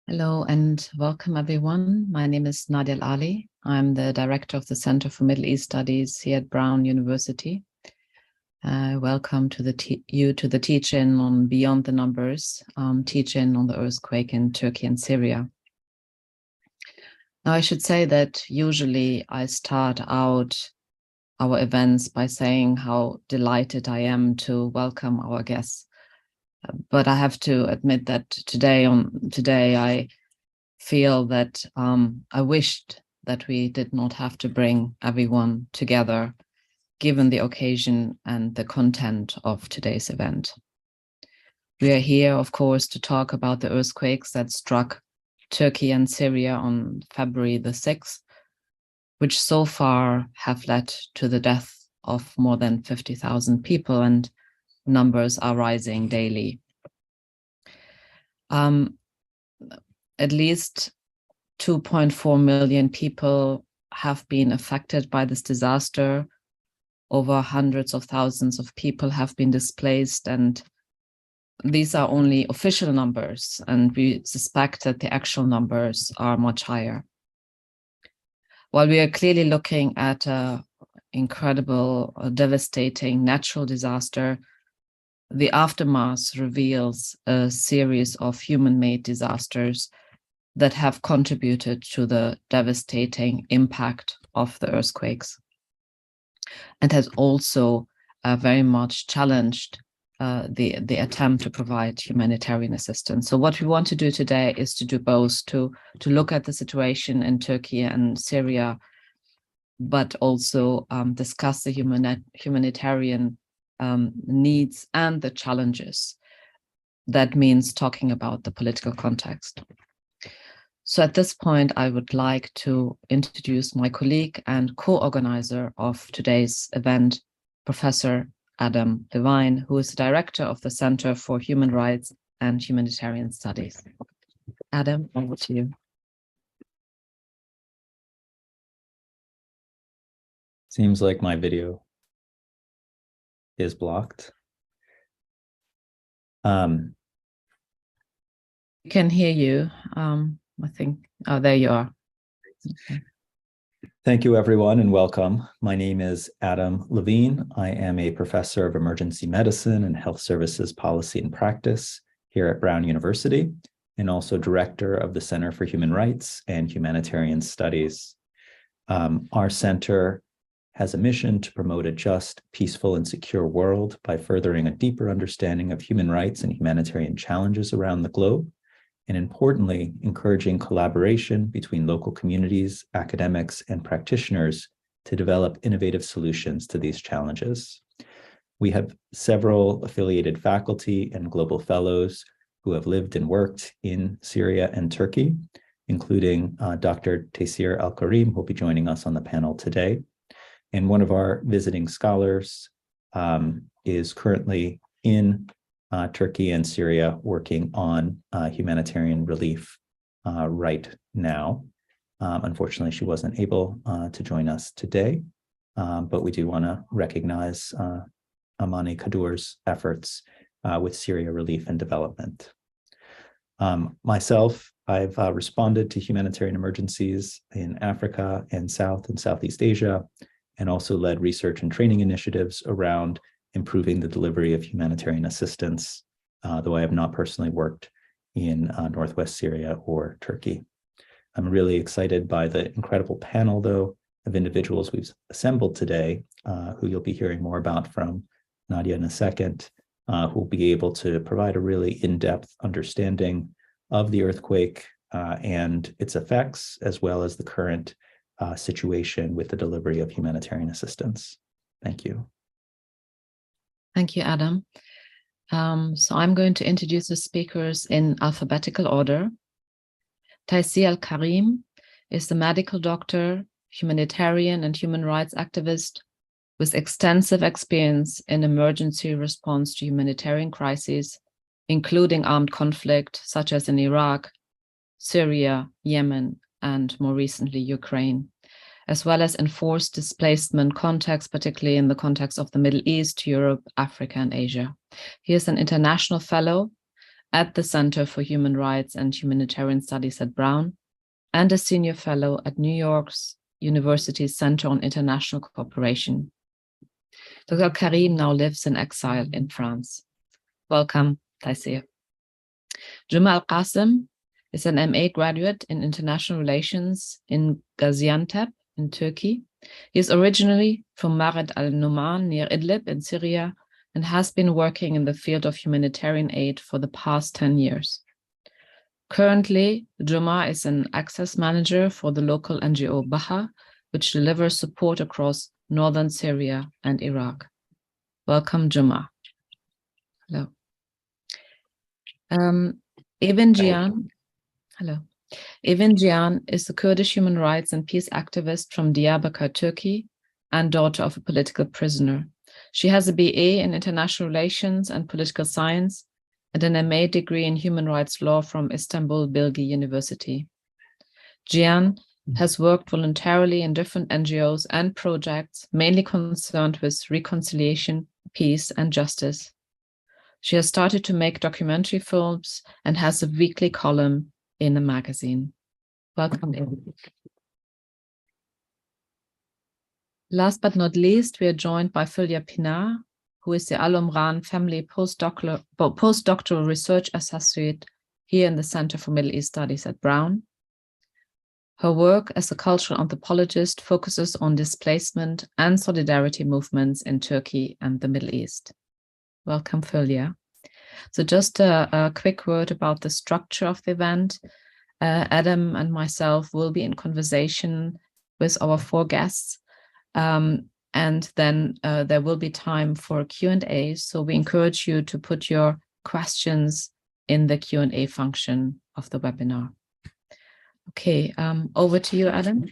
Hello and welcome everyone. My name is Nadia Ali. I'm the director of the Center for Middle East Studies here at Brown University. Welcome to you to the teach-in on Beyond the Numbers, teach-in on the earthquake in Turkey and Syria. Now I should say that usually I start out our events by saying how delighted I am to welcome our guests. But I have to admit that today I feel that I wished that we did not have to bring everyone together, given the occasion and the content of today's event. We are here, of course, to talk about the earthquakes that struck Turkey and Syria on February the 6th, which so far have led to the death of more than 50,000 people, and numbers are rising daily. At least 2.4 million people have been affected by this disaster. Over hundreds of thousands of people have been displaced, and these are only official numbers, and we suspect that the actual numbers are much higher. While we are clearly looking at an incredible, devastating natural disaster, the aftermath reveals a series of human-made disasters that have contributed to the devastating impact of the earthquakes, and has also very much challenged the attempt to provide humanitarian assistance. So what we want to do today is to do both, to look at the situation in Turkey and Syria, but also discuss the humanitarian needs and the challenges. That means talking about the political context. So at this point, I would like to introduce my colleague and co-organizer of today's event, Professor Adam Levine, who is the director of the Center for Human Rights and Humanitarian Studies. Adam, over to you. Seems like my video is blocked. We can hear you. I think, oh, there you are. Okay. Thank you, everyone, and welcome. My name is Adam Levine. I am a professor of emergency medicine and health services policy and practice here at Brown University, and also director of the Center for Human Rights and Humanitarian Studies. Our center has a mission to promote a just, peaceful, and secure world by furthering a deeper understanding of human rights and humanitarian challenges around the globe, and importantly, encouraging collaboration between local communities, academics, and practitioners to develop innovative solutions to these challenges. We have several affiliated faculty and global fellows who have lived and worked in Syria and Turkey, including Dr. Tayseer Alkarim, who will be joining us on the panel today. And one of our visiting scholars is currently in Turkey and Syria working on humanitarian relief right now. Unfortunately, she wasn't able to join us today, but we do want to recognize Amani Kadur's efforts with Syria relief and development. Myself, I've responded to humanitarian emergencies in Africa and South and Southeast Asia, and also led research and training initiatives around improving the delivery of humanitarian assistance, though I have not personally worked in Northwest Syria or Turkey. I'm really excited by the incredible panel, though, of individuals we've assembled today, who you'll be hearing more about from Nadia in a second, who will be able to provide a really in-depth understanding of the earthquake and its effects, as well as the current situation with the delivery of humanitarian assistance. Thank you. Thank you, Adam. So I'm going to introduce the speakers in alphabetical order. Tayseer Alkarim is the medical doctor, humanitarian and human rights activist with extensive experience in emergency response to humanitarian crises, including armed conflict, such as in Iraq, Syria, Yemen, and more recently, Ukraine, as well as enforced displacement context, particularly in the context of the Middle East, Europe, Africa, and Asia. He is an international fellow at the Center for Human Rights and Humanitarian Studies at Brown, and a senior fellow at New York's University's Center on International Cooperation. Dr. Alkarim now lives in exile in France. Welcome, Tayseer. Juma Al-Qasim is an MA graduate in International Relations in Gaziantep in Turkey. He is originally from Mared al-Numan near Idlib in Syria and has been working in the field of humanitarian aid for the past 10 years. Currently, Juma is an access manager for the local NGO Baha, which delivers support across northern Syria and Iraq. Welcome, Juma. Hello. Evin Cihan. Hello. Evin Cihan is a Kurdish human rights and peace activist from Diyarbakir, Turkey, and daughter of a political prisoner. She has a BA in International Relations and Political Science and an MA degree in Human Rights Law from Istanbul Bilgi University. Cihan has worked voluntarily in different NGOs and projects, mainly concerned with reconciliation, peace, and justice. She has started to make documentary films and has a weekly column in a magazine. Welcome, Evin. Last but not least, we are joined by Fulya Pinar, who is the Al Omran Family Postdoctoral Research Associate here in the Center for Middle East Studies at Brown. Her work as a cultural anthropologist focuses on displacement and solidarity movements in Turkey and the Middle East. Welcome, Fulya. So just a quick word about the structure of the event. Adam and myself will be in conversation with our 4 guests. And then there will be time for Q&A. So we encourage you to put your questions in the Q&A function of the webinar. Okay, over to you, Adam.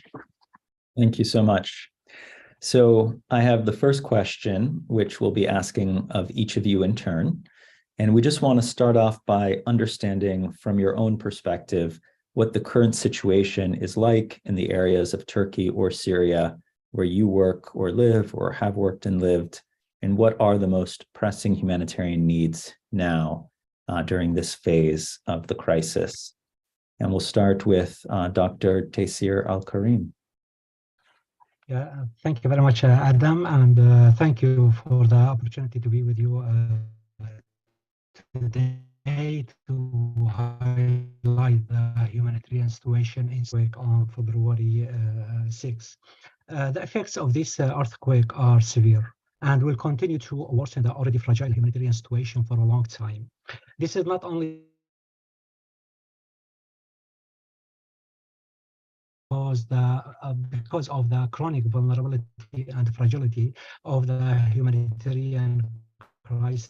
Thank you so much. So I have the first question, which we'll be asking of each of you in turn. And we just want to start off by understanding from your own perspective what the current situation is like in the areas of Turkey or Syria where you work or live or have worked and lived, and what are the most pressing humanitarian needs now during this phase of the crisis. And we'll start with Dr. Tayseer Alkarim. Yeah, thank you very much, Adam, and thank you for the opportunity to be with you today to highlight the humanitarian situation in Syria on February 6. The effects of this earthquake are severe and will continue to worsen the already fragile humanitarian situation for a long time. This is not only because of the chronic vulnerability and fragility of the humanitarian crisis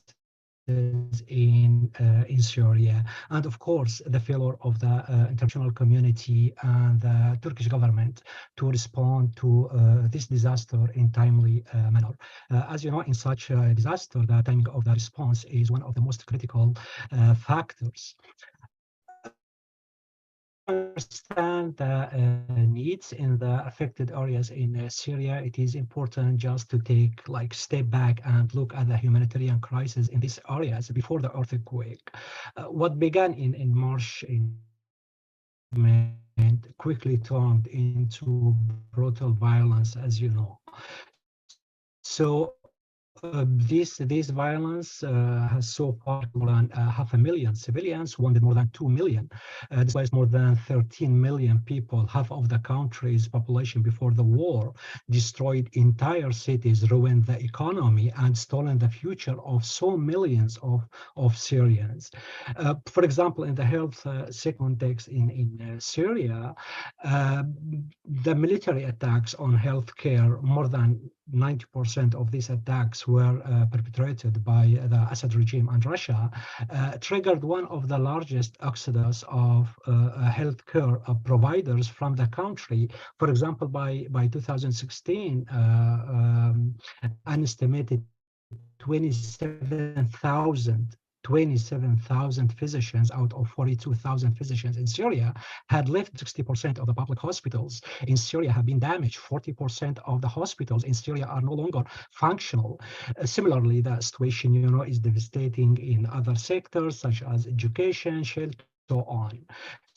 in Syria, and of course the failure of the international community and the Turkish government to respond to this disaster in timely manner. As you know, in such a disaster, the timing of the response is one of the most critical factors. Understand the needs in the affected areas in Syria, it is important just to take step back and look at the humanitarian crisis in these areas before the earthquake. What began in March quickly turned into brutal violence, as you know. So this violence has so far more than 500,000 civilians, wounded more than 2 million, displaced more than 13 million people, half of the country's population before the war, destroyed entire cities, ruined the economy, and stolen the future of so millions of Syrians. For example, in the health context in Syria, the military attacks on healthcare, more than 90% of these attacks were perpetrated by the Assad regime and Russia, triggered one of the largest exodus of healthcare providers from the country. For example, by 2016, an estimated 27,000 27,000 physicians out of 42,000 physicians in Syria had left. 60% of the public hospitals in Syria have been damaged. 40% of the hospitals in Syria are no longer functional. Similarly, the situation, is devastating in other sectors such as education, shelter, so on.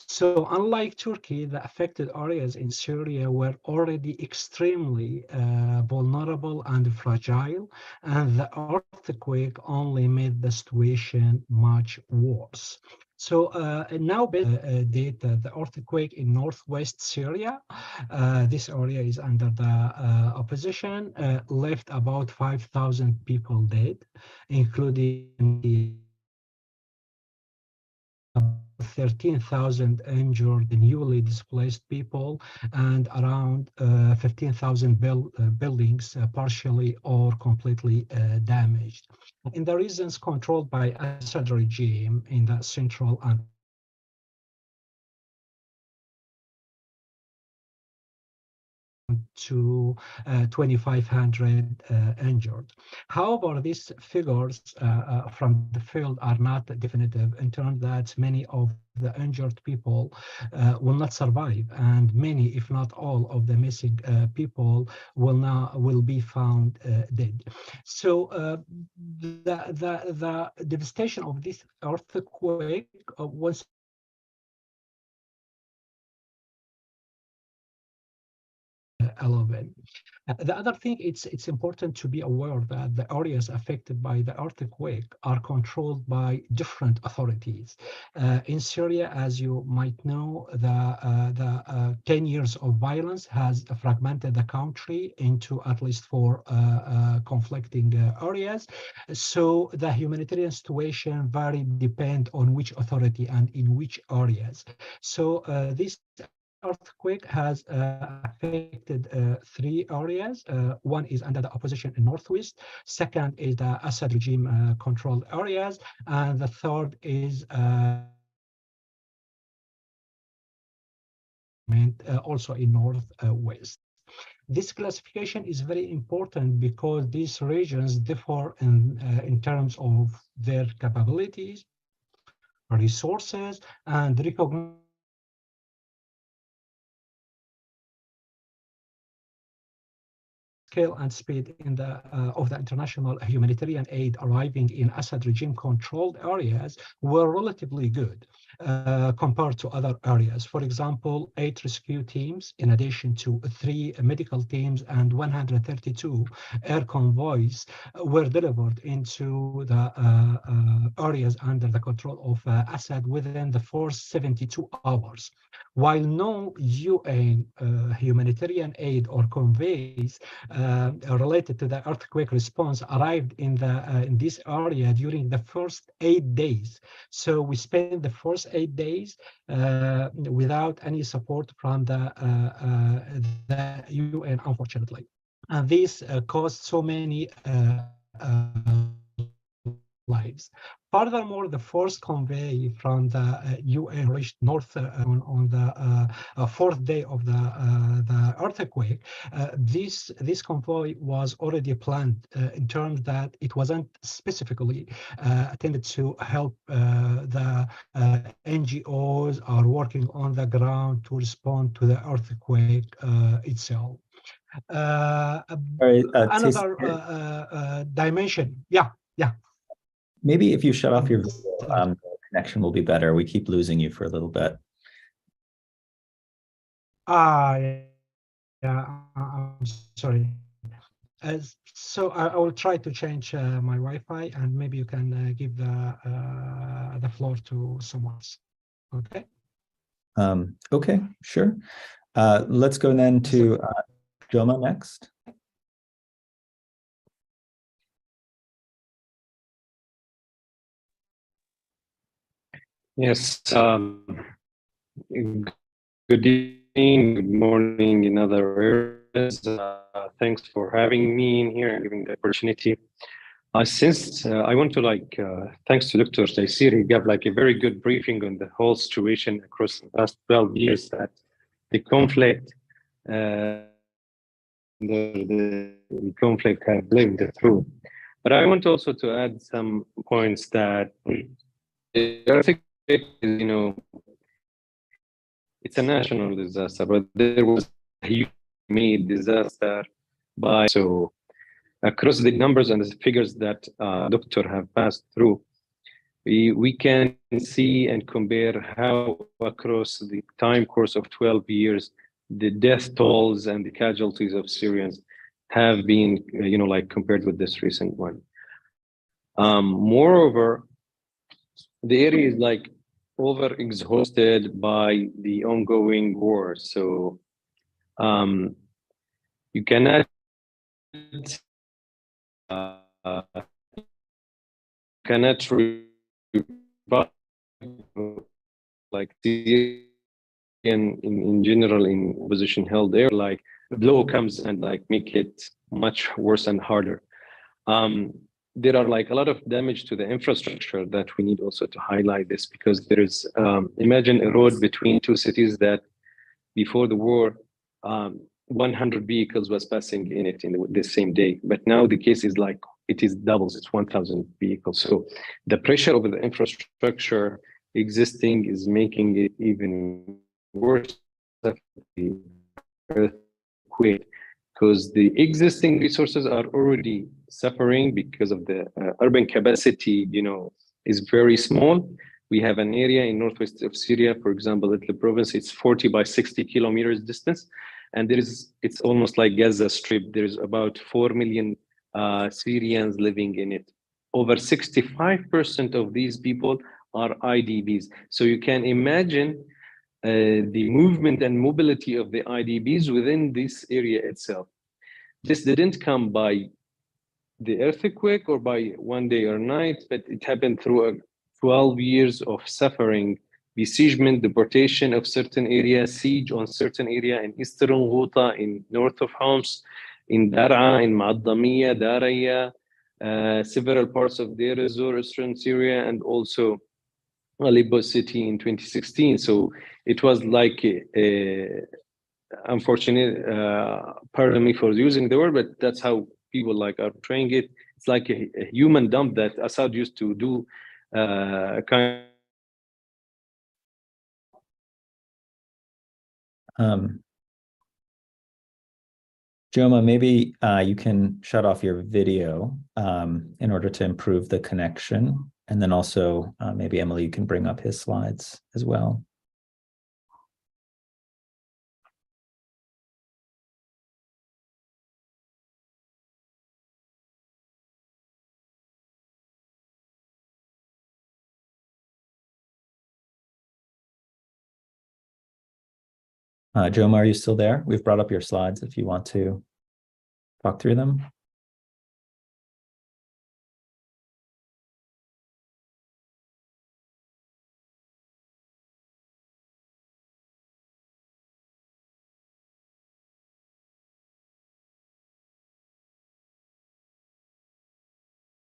So unlike Turkey, the affected areas in Syria were already extremely vulnerable and fragile, and the earthquake only made the situation much worse. So now data, the earthquake in northwest Syria, this area is under the opposition, left about 5,000 people dead, including 13,000 injured, newly displaced people, and around 15,000 buildings partially or completely damaged. In the regions controlled by Assad regime in the central and to 2,500 injured. However, these figures from the field are not definitive in terms that many of the injured people will not survive, and many, if not all, of the missing people will be found dead. So the devastation of this earthquake was relevant. The other thing, it's important to be aware that the areas affected by the earthquake are controlled by different authorities. In Syria, as you might know, the 10 years of violence has fragmented the country into at least 4 conflicting areas. So the humanitarian situation vary depend on which authority and in which areas. So this earthquake has affected 3 areas. One is under the opposition in northwest. Second is the Assad regime controlled areas, and the third is also in northwest. This classification is very important because these regions differ in terms of their capabilities, resources, and recognition scale and speed of the international humanitarian aid arriving in Assad regime-controlled areas were relatively good compared to other areas. For example, 8 rescue teams, in addition to 3 medical teams and 132 air convoys, were delivered into the areas under the control of Assad within the first 72 hours. While no UN humanitarian aid or conveys related to the earthquake response arrived in this area during the first 8 days. So we spent the first 8 days without any support from the UN, unfortunately. And this caused so many lives. Furthermore, the first convoy from the UN reached north on the 4th day of the earthquake. This convoy was already planned in terms that it wasn't specifically intended to help the NGOs are working on the ground to respond to the earthquake itself. Another dimension, yeah. Maybe if you shut off your video, the connection will be better. We keep losing you for a little bit. Yeah, I'm sorry. So I will try to change my Wi-Fi, and maybe you can give the floor to someone else. Okay. Okay, sure. Let's go then to Joma next. Yes. Good evening, good morning in other areas. Thanks for having me in here and giving the opportunity. I want to thanks to Dr. Tayseer, he gave a very good briefing on the whole situation across the past 12 years that the conflict the conflict have lived through. But I want also to add some points that the earthquake is, it's a national disaster, but there was a human-made disaster so across the numbers and the figures that doctor have passed through, we can see and compare how across the time course of 12 years, the death tolls and the casualties of Syrians have been, like compared with this recent one. Moreover, the area is like over-exhausted by the ongoing war. So you cannot like in general in position held there, like a blow comes and like make it much worse and harder. There are like a lot of damage to the infrastructure that we need also to highlight this, because there is, imagine a road between two cities that before the war, 100 vehicles was passing in it in the same day. But now the case is like, it is doubles, it's 1,000 vehicles. So the pressure over the infrastructure existing is making it even worse after the earthquake, because the existing resources are already suffering because of the urban capacity, is very small. We have an area in northwest of Syria, for example, Idlib province, it's 40 by 60 kilometers distance. And it's almost like Gaza Strip. There's about 4 million Syrians living in it. Over 65% of these people are IDPs. So you can imagine the movement and mobility of the IDPs within this area itself. This didn't come by the earthquake or by one day or night, but it happened through 12 years of suffering, besiegement, deportation of certain areas, siege on certain area in eastern Ghouta, in north of Homs, in Dar'a, in Ma'addamiya, Daraya, several parts of Deir ez-Zor, eastern Syria, and also Aleppo city in 2016. So it was like unfortunate, pardon me for using the word, but that's how people like are portraying it. It's like a human dump that Assad used to do, kind Joma, maybe you can shut off your video in order to improve the connection. And then also maybe Emily, you can bring up his slides as well. Joma, are you still there? We've brought up your slides if you want to talk through them.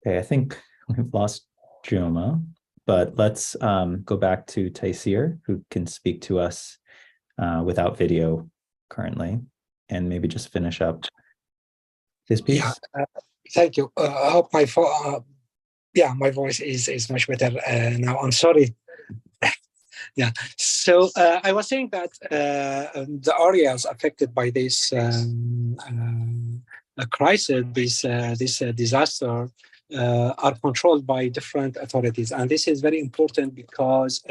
Okay, I think we've lost Joma, but let's go back to Tayseer, who can speak to us without video currently, and maybe just finish up his piece. Yeah, thank you. I hope my my voice is much better now. I'm sorry. Yeah. So I was saying that the areas affected by this crisis, this disaster, are controlled by different authorities, and this is very important because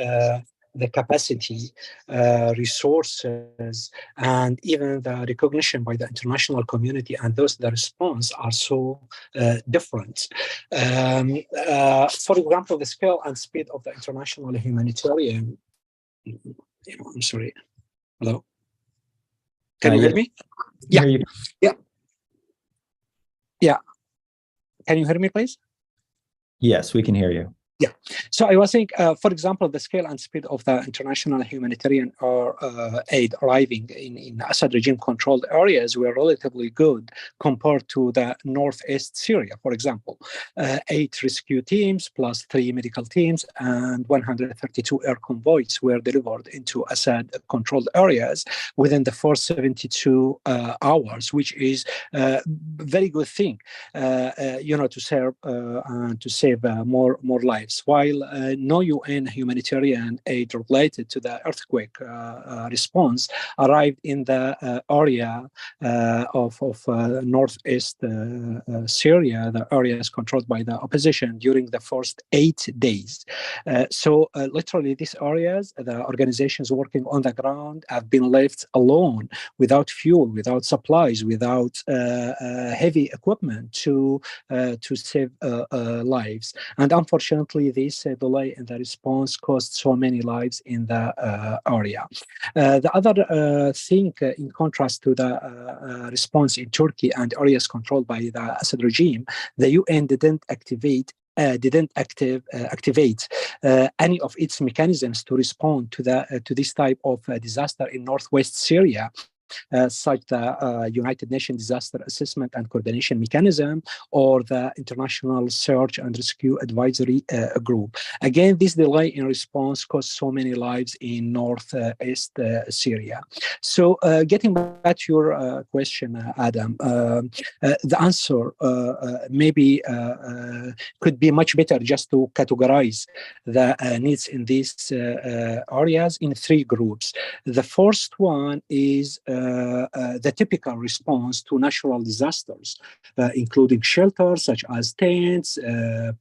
the capacity, resources, and even the recognition by the international community and those the response are so different. For example, the scale and speed of the international humanitarian. I'm sorry. Hello. Can you hear me? Yeah. Yeah. Yeah. Can you hear me, please? Yes, we can hear you. Yeah, so I was saying, for example, the scale and speed of the international humanitarian aid arriving in Assad regime-controlled areas were relatively good compared to the northeast Syria, for example. 8 rescue teams plus 3 medical teams and 132 air convoys were delivered into Assad-controlled areas within the first 72 hours, which is a very good thing, to serve and to save more lives. While no UN humanitarian aid related to the earthquake response arrived in the area of northeast Syria, the areas controlled by the opposition, during the first 8 days. So literally these areas, the organizations working on the ground have been left alone, without fuel, without supplies, without heavy equipment to save lives. And unfortunately, this delay in the response cost so many lives in the area. The other thing, in contrast to the response in Turkey and areas controlled by the Assad regime, the UN didn't activate any of its mechanisms to respond to this type of disaster in northwest Syria, such the United Nations Disaster Assessment and Coordination Mechanism or the International Search and Rescue Advisory Group. Again, this delay in response cost so many lives in northeast Syria. So getting back to your question, Adam, the answer maybe could be much better just to categorize the needs in these areas in 3 groups. The first one is the typical response to natural disasters, including shelters such as tents,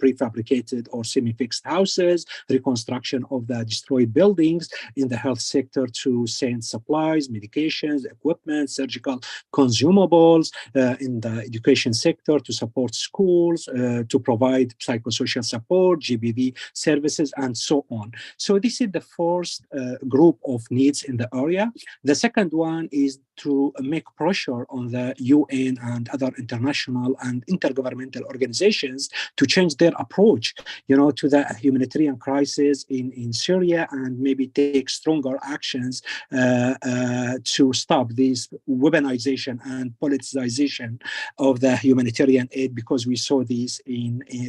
prefabricated or semi-fixed houses, reconstruction of the destroyed buildings, in the health sector to send supplies, medications, equipment, surgical consumables, in the education sector to support schools, to provide psychosocial support, GBV services, and so on. So this is the first group of needs in the area. The second one is to make pressure on the UN and other international and intergovernmental organizations to change their approach, to the humanitarian crisis in Syria, and maybe take stronger actions to stop this weaponization and politicization of the humanitarian aid, because we saw this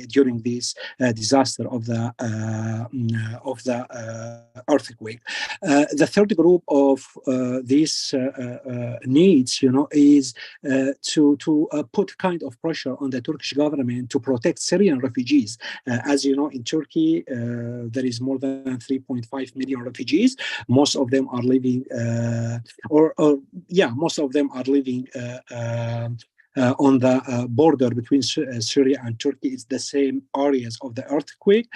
during this disaster of the earthquake. The third group of these needs, is to put kind of pressure on the Turkish government to protect Syrian refugees. As you know, in Turkey, there is more than 3.5 million refugees. Most of them are living, most of them are living on the border between Syria and Turkey. It's the same areas of the earthquake.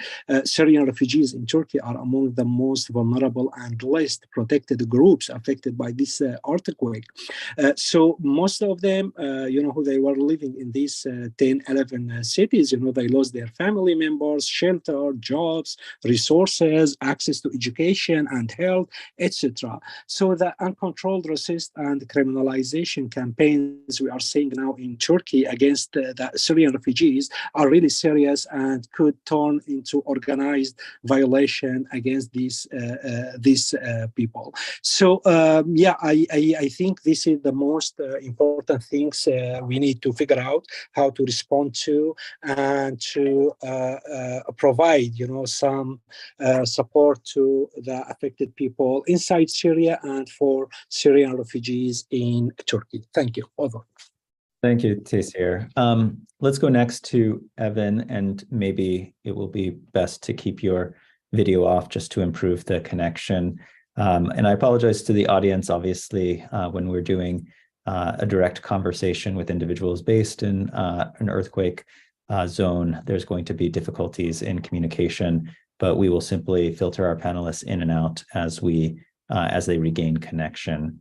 Syrian refugees in Turkey are among the most vulnerable and least protected groups affected by this earthquake. So most of them, who they were living in these 10, 11 cities, they lost their family members, shelter, jobs, resources, access to education and health, etc. So the uncontrolled racist and criminalization campaigns we are seeing now in Turkey against the Syrian refugees are really serious and could turn into organized violation against these people. So I think this is the most important things we need to figure out how to respond to, and to provide some support to the affected people inside Syria and for Syrian refugees in Turkey. Thank you. Over. Thank you, Tayseer. Let's go next to Evan, and maybe it will be best to keep your video off just to improve the connection. And I apologize to the audience. Obviously, when we're doing a direct conversation with individuals based in an earthquake zone, there's going to be difficulties in communication, but we will simply filter our panelists in and out as they regain connection.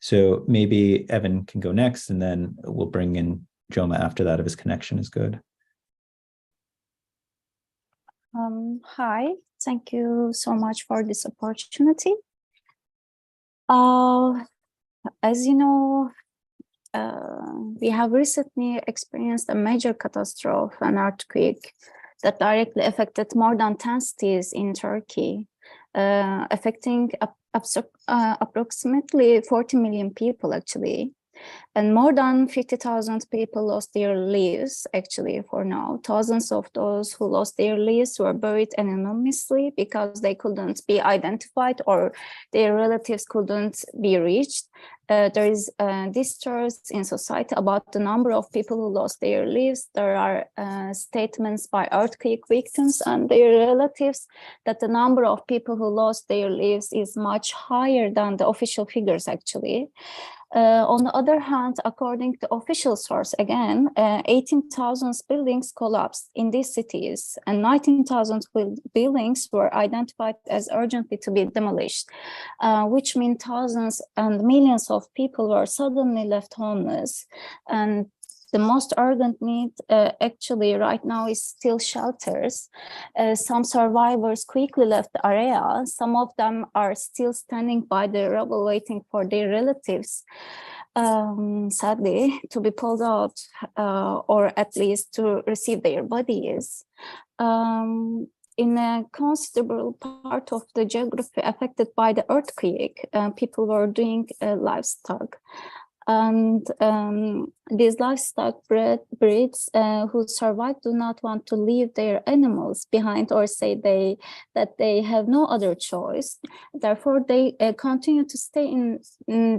So maybe Evan can go next, and then we'll bring in Joma after that if his connection is good. Hi, thank you so much for this opportunity. As you know, we have recently experienced a major catastrophe, an earthquake that directly affected more than 10 cities in Turkey, affecting approximately 40 million people, actually. And more than 50,000 people lost their lives, actually, for now. Thousands of those who lost their lives were buried anonymously because they couldn't be identified or their relatives couldn't be reached. There is distrust in society about the number of people who lost their lives. There are statements by earthquake victims and their relatives that the number of people who lost their lives is much higher than the official figures, actually. On the other hand, according to official source, again, 18,000 buildings collapsed in these cities and 19,000 buildings were identified as urgently to be demolished, which means thousands and millions of people were suddenly left homeless. And the most urgent need actually right now is still shelters. Some survivors quickly left the area. Some of them are still standing by the rubble waiting for their relatives, sadly, to be pulled out or at least to receive their bodies. In a considerable part of the geography affected by the earthquake, people were doing livestock. And these livestock breeds who survive do not want to leave their animals behind or say that they have no other choice. Therefore, they continue to stay in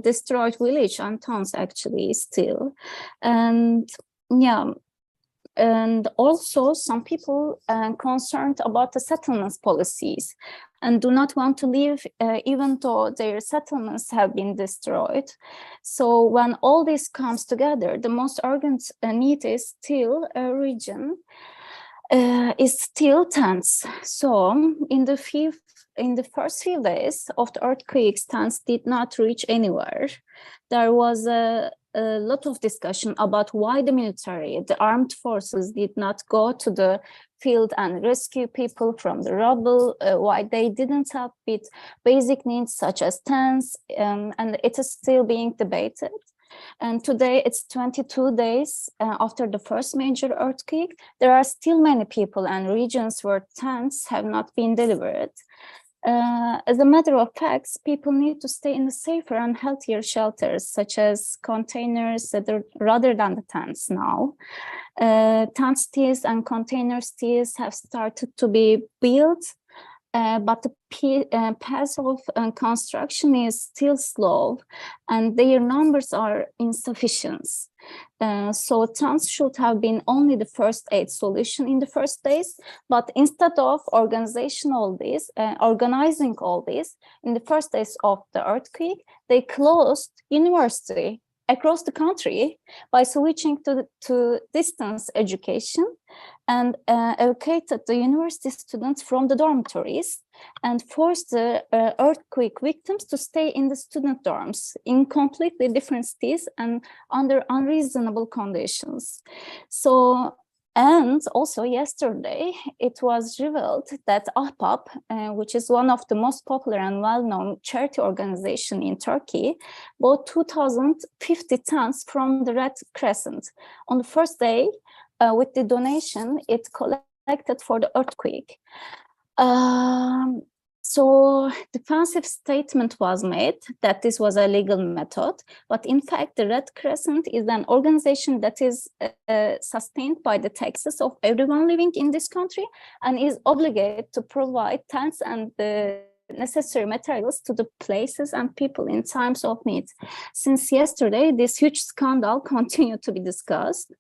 destroyed village and towns, actually, still. And yeah. And also some people concerned about the settlements policies and do not want to leave even though their settlements have been destroyed. So when all this comes together, the most urgent need is still a region, is still tense. So in the first few days of the earthquakes, tents did not reach anywhere. There was a lot of discussion about why the military, the armed forces did not go to the field and rescue people from the rubble, why they didn't help with basic needs such as tents, and it is still being debated. And today it's 22 days after the first major earthquake. There are still many people and regions where tents have not been delivered. As a matter of fact, people need to stay in safer and healthier shelters, such as containers rather than the tents now. Tent cities and container cities have started to be built, but the pace of construction is still slow and their numbers are insufficient. So tents should have been only the first aid solution in the first days, but instead of organizing all this in the first days of the earthquake, they closed university across the country by switching to distance education and evacuated the university students from the dormitories and forced the earthquake victims to stay in the student dorms in completely different cities and under unreasonable conditions. So, and also yesterday, it was revealed that AHBAP, which is one of the most popular and well-known charity organizations in Turkey, bought 2,050 tents from the Red Crescent. On the first day, with the donation it collected for the earthquake. So defensive statement was made that this was a legal method, but in fact the Red Crescent is an organization that is sustained by the taxes of everyone living in this country and is obligated to provide tents and the necessary materials to the places and people in times of need. Since yesterday, this huge scandal continued to be discussed.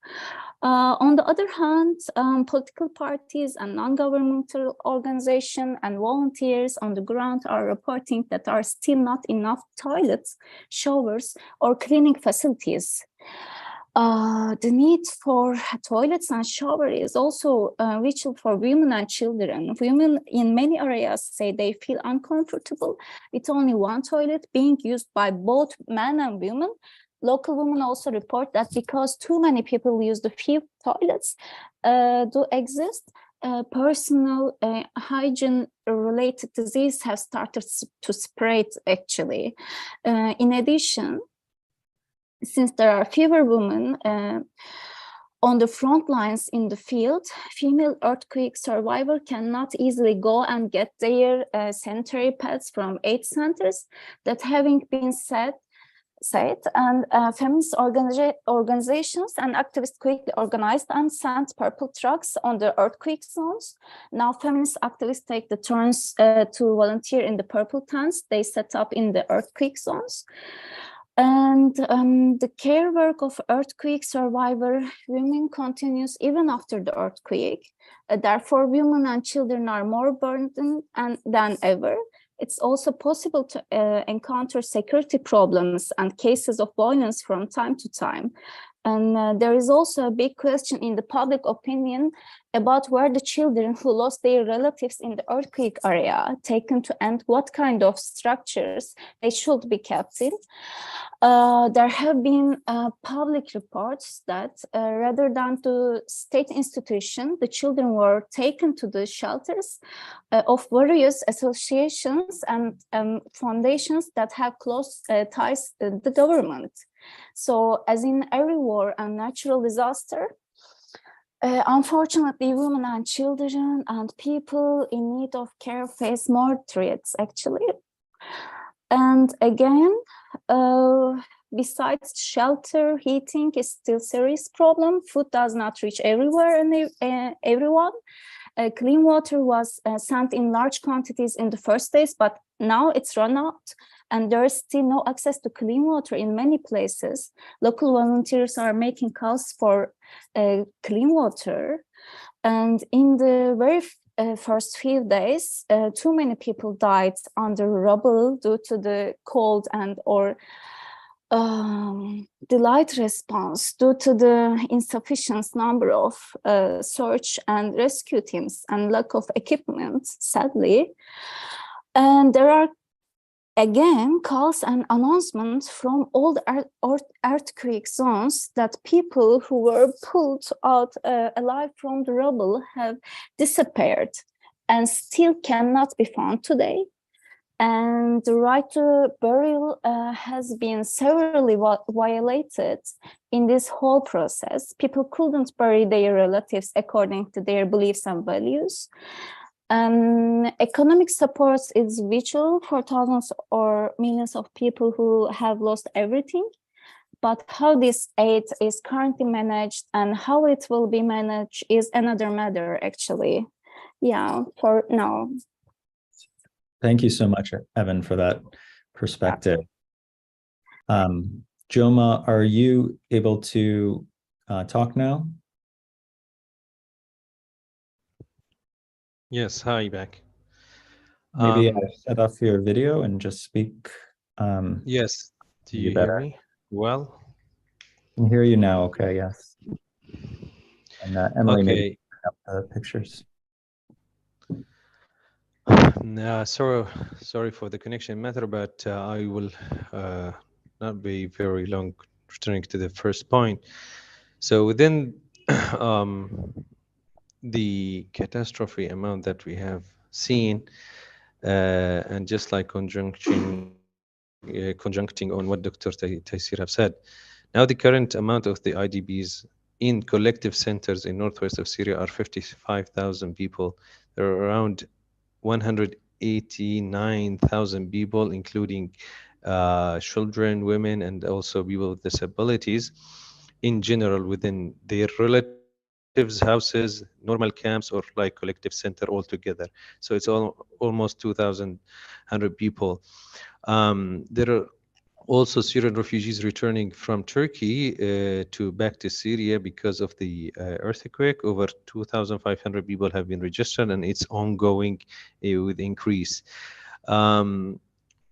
On the other hand, political parties and non-governmental organizations and volunteers on the ground are reporting that there are still not enough toilets, showers, or cleaning facilities. The need for toilets and shower is also vital for women and children. Women in many areas say they feel uncomfortable with only one toilet being used by both men and women. Local women also report that because too many people use the few toilets do exist, personal hygiene-related disease have started to spread, actually. In addition, since there are fewer women on the front lines in the field, female earthquake survivors cannot easily go and get their sanitary pads from aid centers. That having been said, and feminist organizations and activists quickly organized and sent purple trucks on the earthquake zones. Now feminist activists take the turns to volunteer in the purple tents they set up in the earthquake zones. And the care work of earthquake survivor women continues even after the earthquake. Therefore, women and children are more burdened than ever. It's also possible to encounter security problems and cases of violence from time to time. And there is also a big question in the public opinion about where the children who lost their relatives in the earthquake area taken to, and what kind of structures they should be kept in. There have been public reports that rather than to state institutions, the children were taken to the shelters of various associations and foundations that have close ties to the government. So as in every war and natural disaster, unfortunately, women and children and people in need of care face more threats, actually. And again, besides shelter, heating is still a serious problem. Food does not reach everywhere and everyone. Clean water was sent in large quantities in the first days, but now it's run out. And there is still no access to clean water in many places. Local volunteers are making calls for clean water. And in the very first few days, too many people died under rubble due to the cold and or delayed response due to the insufficient number of search and rescue teams and lack of equipment, sadly. And there are again calls and announcements from all the earthquake zones that people who were pulled out alive from the rubble have disappeared and still cannot be found today. And the right to burial has been severely violated in this whole process. People couldn't bury their relatives according to their beliefs and values. Economic support is vital for thousands or millions of people who have lost everything. But how this aid is currently managed and how it will be managed is another matter, actually. Yeah, for now. Thank you so much, Evan, for that perspective. Joma, are you able to talk now? Yes, hi, back. Maybe set off your video and just speak. Yes, do you hear me well? I can hear you now, okay, yes. And Emily, Okay. maybe put up the pictures. No, sorry for the connection matter, but I will not be very long returning to the first point. So within the catastrophe amount that we have seen, and just like conjuncting on what Dr. Tayseer have said, now the current amount of the IDPs in collective centers in northwest of Syria are 55,000 people. There are around 189,000 people, including children, women, and also people with disabilities in general within their relatives' houses, normal camps, or like collective center altogether. So it's almost 2,100 people. There are also Syrian refugees returning from Turkey back to Syria because of the earthquake. Over 2,500 people have been registered, and it's ongoing with increase.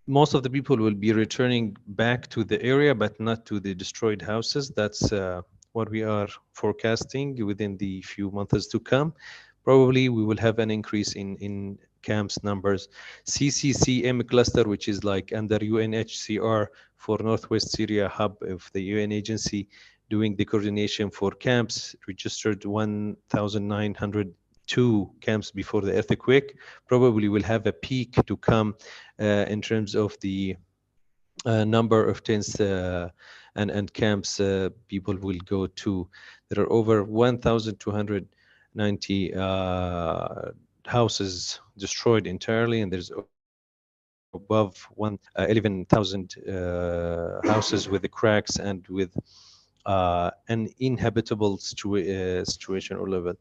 Most of the people will be returning back to the area, but not to the destroyed houses. That's what we are forecasting within the few months to come. Probably we will have an increase in camps numbers. CCCM cluster, which is like under UNHCR for Northwest Syria hub of the UN agency, doing the coordination for camps, registered 1,902 camps before the earthquake. Probably will have a peak to come in terms of the number of tents and camps people will go to. There are over 1,290 houses destroyed entirely, and there's above 11,000 houses with the cracks and with an inhabitable situation or level.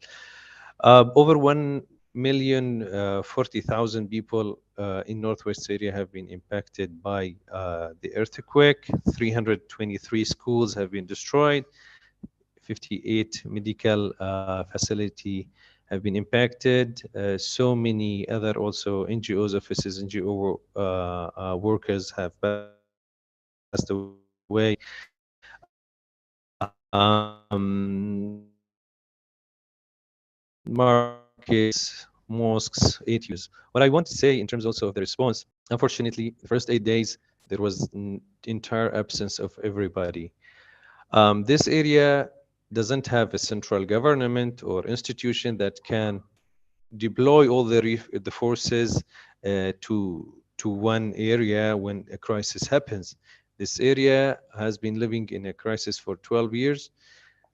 Over 1,040,000 people in Northwest Syria have been impacted by the earthquake. 323 schools have been destroyed. 58 medical facility have been impacted. So many other also NGOs offices, NGO workers have passed away. Markets, mosques, ATUs. What I want to say in terms also of the response, unfortunately, the first 8 days, there was an entire absence of everybody. This area doesn't have a central government or institution that can deploy all the forces to one area when a crisis happens. This area has been living in a crisis for 12 years.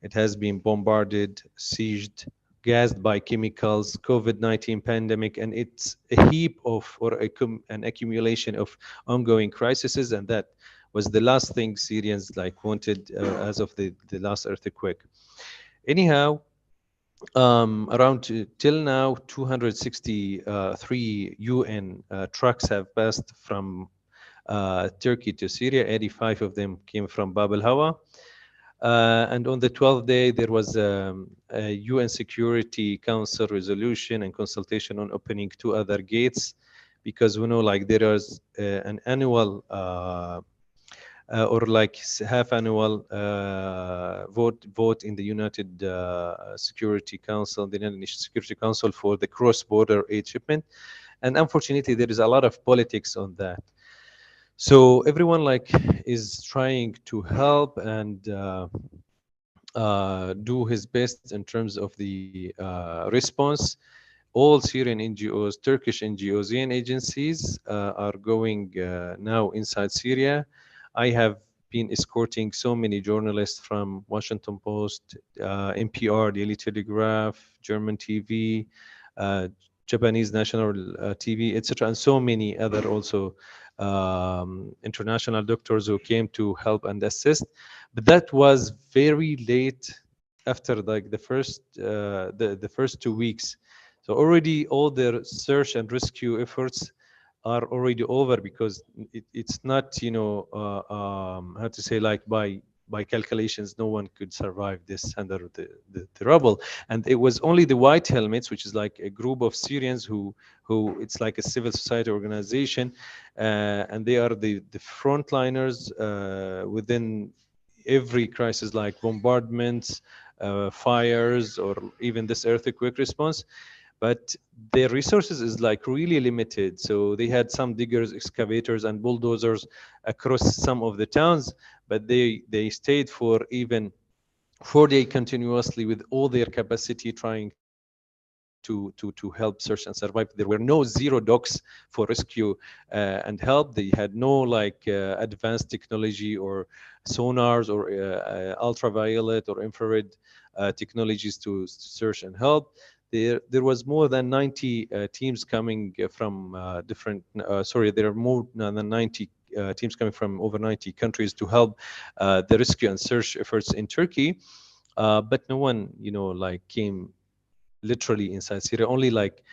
It has been bombarded, sieged, gassed by chemicals, COVID-19 pandemic, and it's a heap of an accumulation of ongoing crises, and that was the last thing Syrians like wanted as of the last earthquake. Anyhow, around till now, 263 UN trucks have passed from Turkey to Syria. 85 of them came from Bab al-Hawa. And on the 12th day, there was a UN Security Council resolution and consultation on opening 2 other gates, because we know like there is an annual or like half annual vote in the United Security Council, the United Nations Security Council, for the cross-border aid shipment. And unfortunately, there is a lot of politics on that. So everyone like is trying to help and do his best in terms of the response. All Syrian NGOs, Turkish NGOs, and agencies are going now inside Syria. I have been escorting so many journalists from Washington Post, NPR, Daily Telegraph, German TV, Japanese national TV, etc., and so many other also international doctors who came to help and assist. But that was very late after like the first 2 weeks. So already all their search and rescue efforts are already over, because it's not, how to say, like by calculations, no one could survive this under the rubble. And it was only the White Helmets, which is like a group of Syrians who it's like a civil society organization, and they are the frontliners within every crisis, like bombardments, fires, or even this earthquake response. But their resources is like really limited. So they had some diggers, excavators, and bulldozers across some of the towns, but they stayed for even 4 days continuously with all their capacity, trying to help search and survive. There were no zero docks for rescue and help. They had no like advanced technology or sonars or ultraviolet or infrared technologies to search and help. There was more than 90 teams coming from there are more than 90 teams coming from over 90 countries to help the rescue and search efforts in Turkey. But no one, like came literally inside Syria. Only like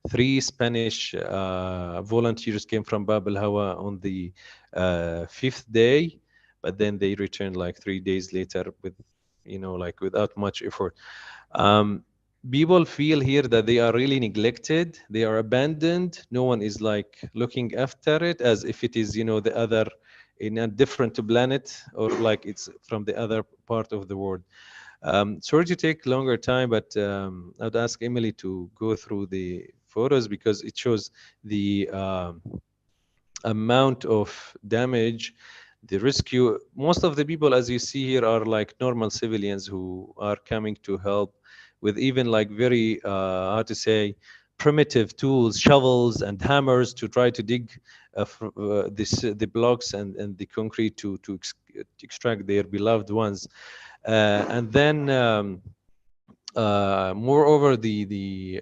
3 Spanish volunteers came from Bab al-Hawa on the 5th day, but then they returned like 3 days later with, like without much effort. People feel here that they are really neglected. They are abandoned. No one is like looking after it, as if it is, the other in a different planet, or like it's from the other part of the world. Sorry to take longer time, but I'd ask Emily to go through the photos, because it shows the amount of damage, the rescue. Most of the people, as you see here, are like normal civilians who are coming to help with even like very, how to say, primitive tools, shovels and hammers to try to dig the blocks and the concrete to extract their beloved ones. And then moreover, the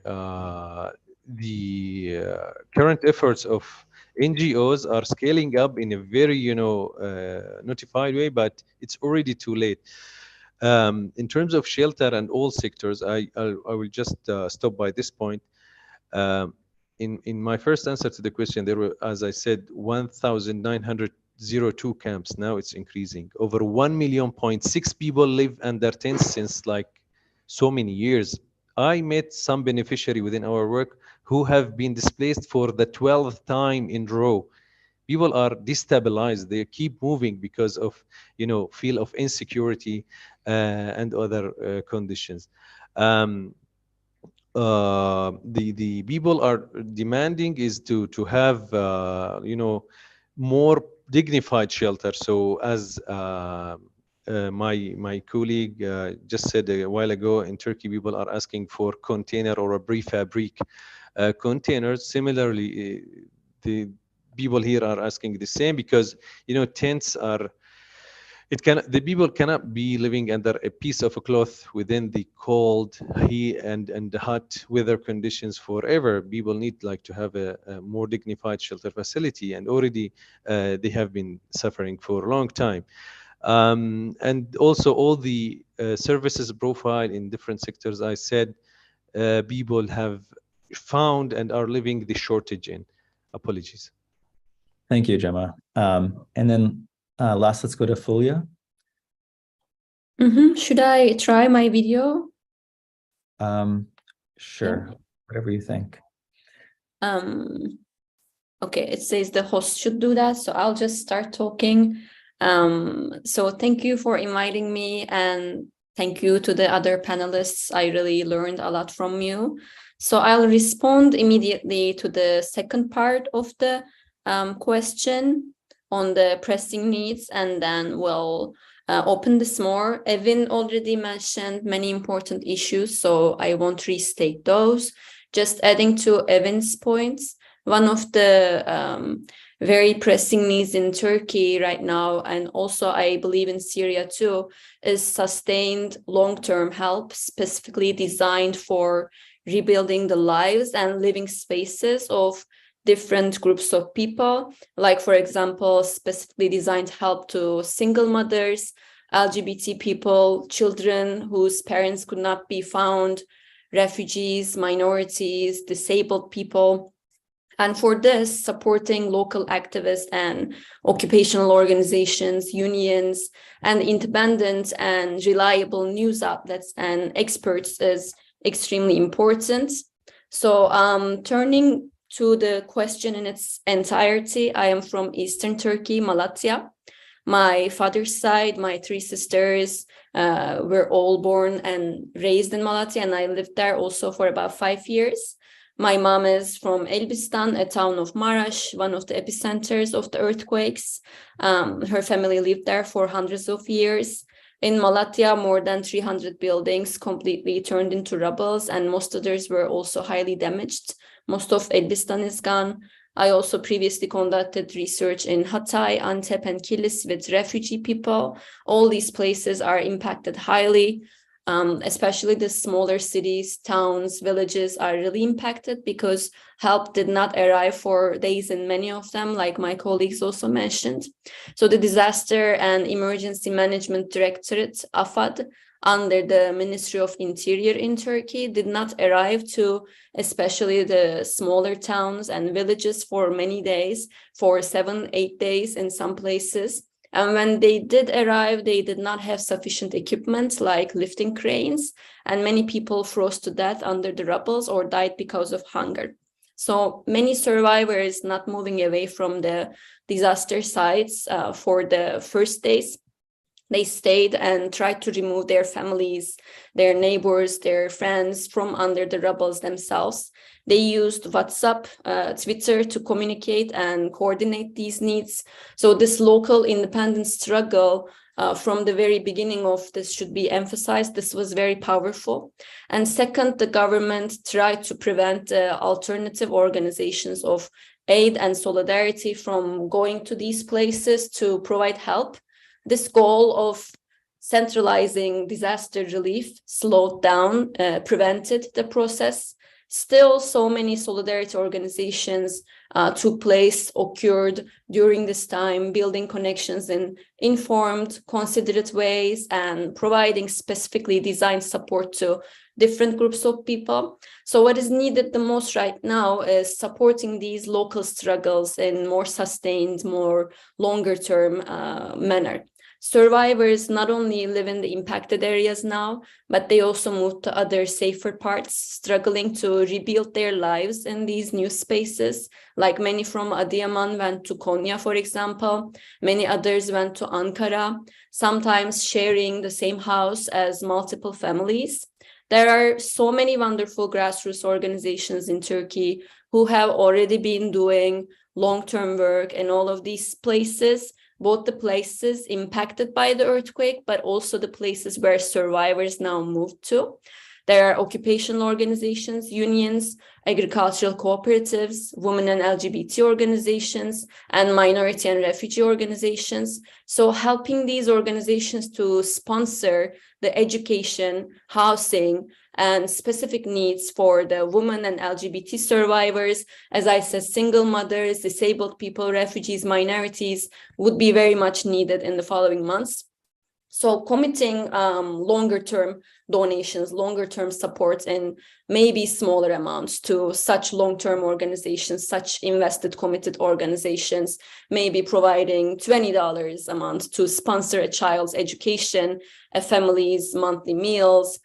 current efforts of NGOs are scaling up in a very, notified way, but it's already too late. In terms of shelter and all sectors, I will just stop by this point. In my first answer to the question, there were, as I said, 1,902 camps. Now it's increasing. Over 1.6 million people live under tents since like so many years. I met some beneficiary within our work who have been displaced for the 12th time in a row. People are destabilized. They keep moving because of, feel of insecurity and other conditions. The people are demanding is to have more dignified shelter. So as my colleague just said a while ago, in Turkey people are asking for container or a prefabric containers. Similarly, the people here are asking the same, because tents are, the people cannot be living under a piece of a cloth within the cold, heat and hot weather conditions forever. People need to have a more dignified shelter facility, and already they have been suffering for a long time. And also all the services profile in different sectors, I said, people have found and are living the shortage in. Apologies. Thank you, Gemma. And then last, let's go to Fulya. Should I try my video? Sure, Yeah. whatever you think. Okay, it says the host should do that, so I'll just start talking. So thank you for inviting me, and thank you to the other panelists. I really learned a lot from you. So I'll respond immediately to the second part of the question on the pressing needs, and then we'll open this more. Evan already mentioned many important issues, so I won't restate those. Just adding to Evan's points, one of the very pressing needs in Turkey right now, and also I believe in Syria too, is sustained long-term help, specifically designed for rebuilding the lives and living spaces of different groups of people, like, for example, specifically designed help to single mothers, LGBT people, children whose parents could not be found, refugees, minorities, disabled people. And for this, supporting local activists and occupational organizations, unions, and independent and reliable news outlets and experts is extremely important. So turning to the question in its entirety, I am from Eastern Turkey, Malatya. My father's side, my three sisters were all born and raised in Malatya, and I lived there also for about 5 years. My mom is from Elbistan, a town of Marash, one of the epicenters of the earthquakes. Her family lived there for hundreds of years. In Malatya, more than 300 buildings completely turned into rubble, and most others were also highly damaged. Most of Elbistan is gone. I also previously conducted research in Hatay, Antep, and Kilis with refugee people. All these places are impacted highly. Especially the smaller cities, towns, villages are really impacted because help did not arrive for days in many of them, like my colleagues also mentioned. So the Disaster and Emergency Management Directorate, AFAD, under the Ministry of Interior in Turkey, did not arrive to especially the smaller towns and villages for many days, for 7-8 days in some places. And when they did arrive, they did not have sufficient equipment like lifting cranes, and many people froze to death under the rubble or died because of hunger. So many survivors not moving away from the disaster sites for the first days. They stayed and tried to remove their families, their neighbors, their friends from under the rubble themselves. They used WhatsApp, Twitter to communicate and coordinate these needs. So this local independent struggle from the very beginning of this should be emphasized. This was very powerful. And second, the government tried to prevent alternative organizations of aid and solidarity from going to these places to provide help. This goal of centralizing disaster relief slowed down, prevented the process. Still, so many solidarity organizations took place, occurred during this time, building connections in informed, considerate ways and providing specifically designed support to different groups of people. So what is needed the most right now is supporting these local struggles in more sustained, more longer term manner. Survivors not only live in the impacted areas now, but they also move to other safer parts, struggling to rebuild their lives in these new spaces. Like many from Adıyaman went to Konya, for example. Many others went to Ankara, sometimes sharing the same house as multiple families. There are so many wonderful grassroots organizations in Turkey who have already been doing long-term work in all of these places, both the places impacted by the earthquake, but also the places where survivors now moved to. There are occupational organizations, unions, agricultural cooperatives, women and LGBT organizations, and minority and refugee organizations. So helping these organizations to sponsor the education, housing, and specific needs for the women and LGBT survivors, as I said, single mothers, disabled people, refugees, minorities, would be very much needed in the following months. So committing longer-term donations, longer-term supports, and maybe smaller amounts to such long-term organizations, such invested, committed organizations, maybe providing $20 a month to sponsor a child's education, a family's monthly meals,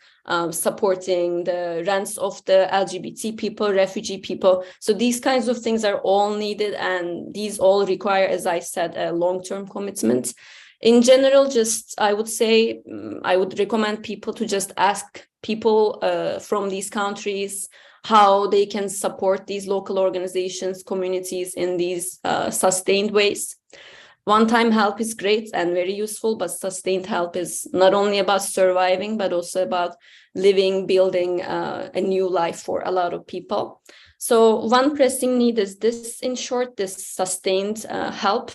supporting the rents of the LGBT people, refugee people. So these kinds of things are all needed, and these all require, as I said, a long-term commitment. In general, I would recommend people to just ask people from these countries how they can support these local organizations, communities in these sustained ways. One-time help is great and very useful, but sustained help is not only about surviving, but also about living, building a new life for a lot of people. So one pressing need is this, in short, this sustained help.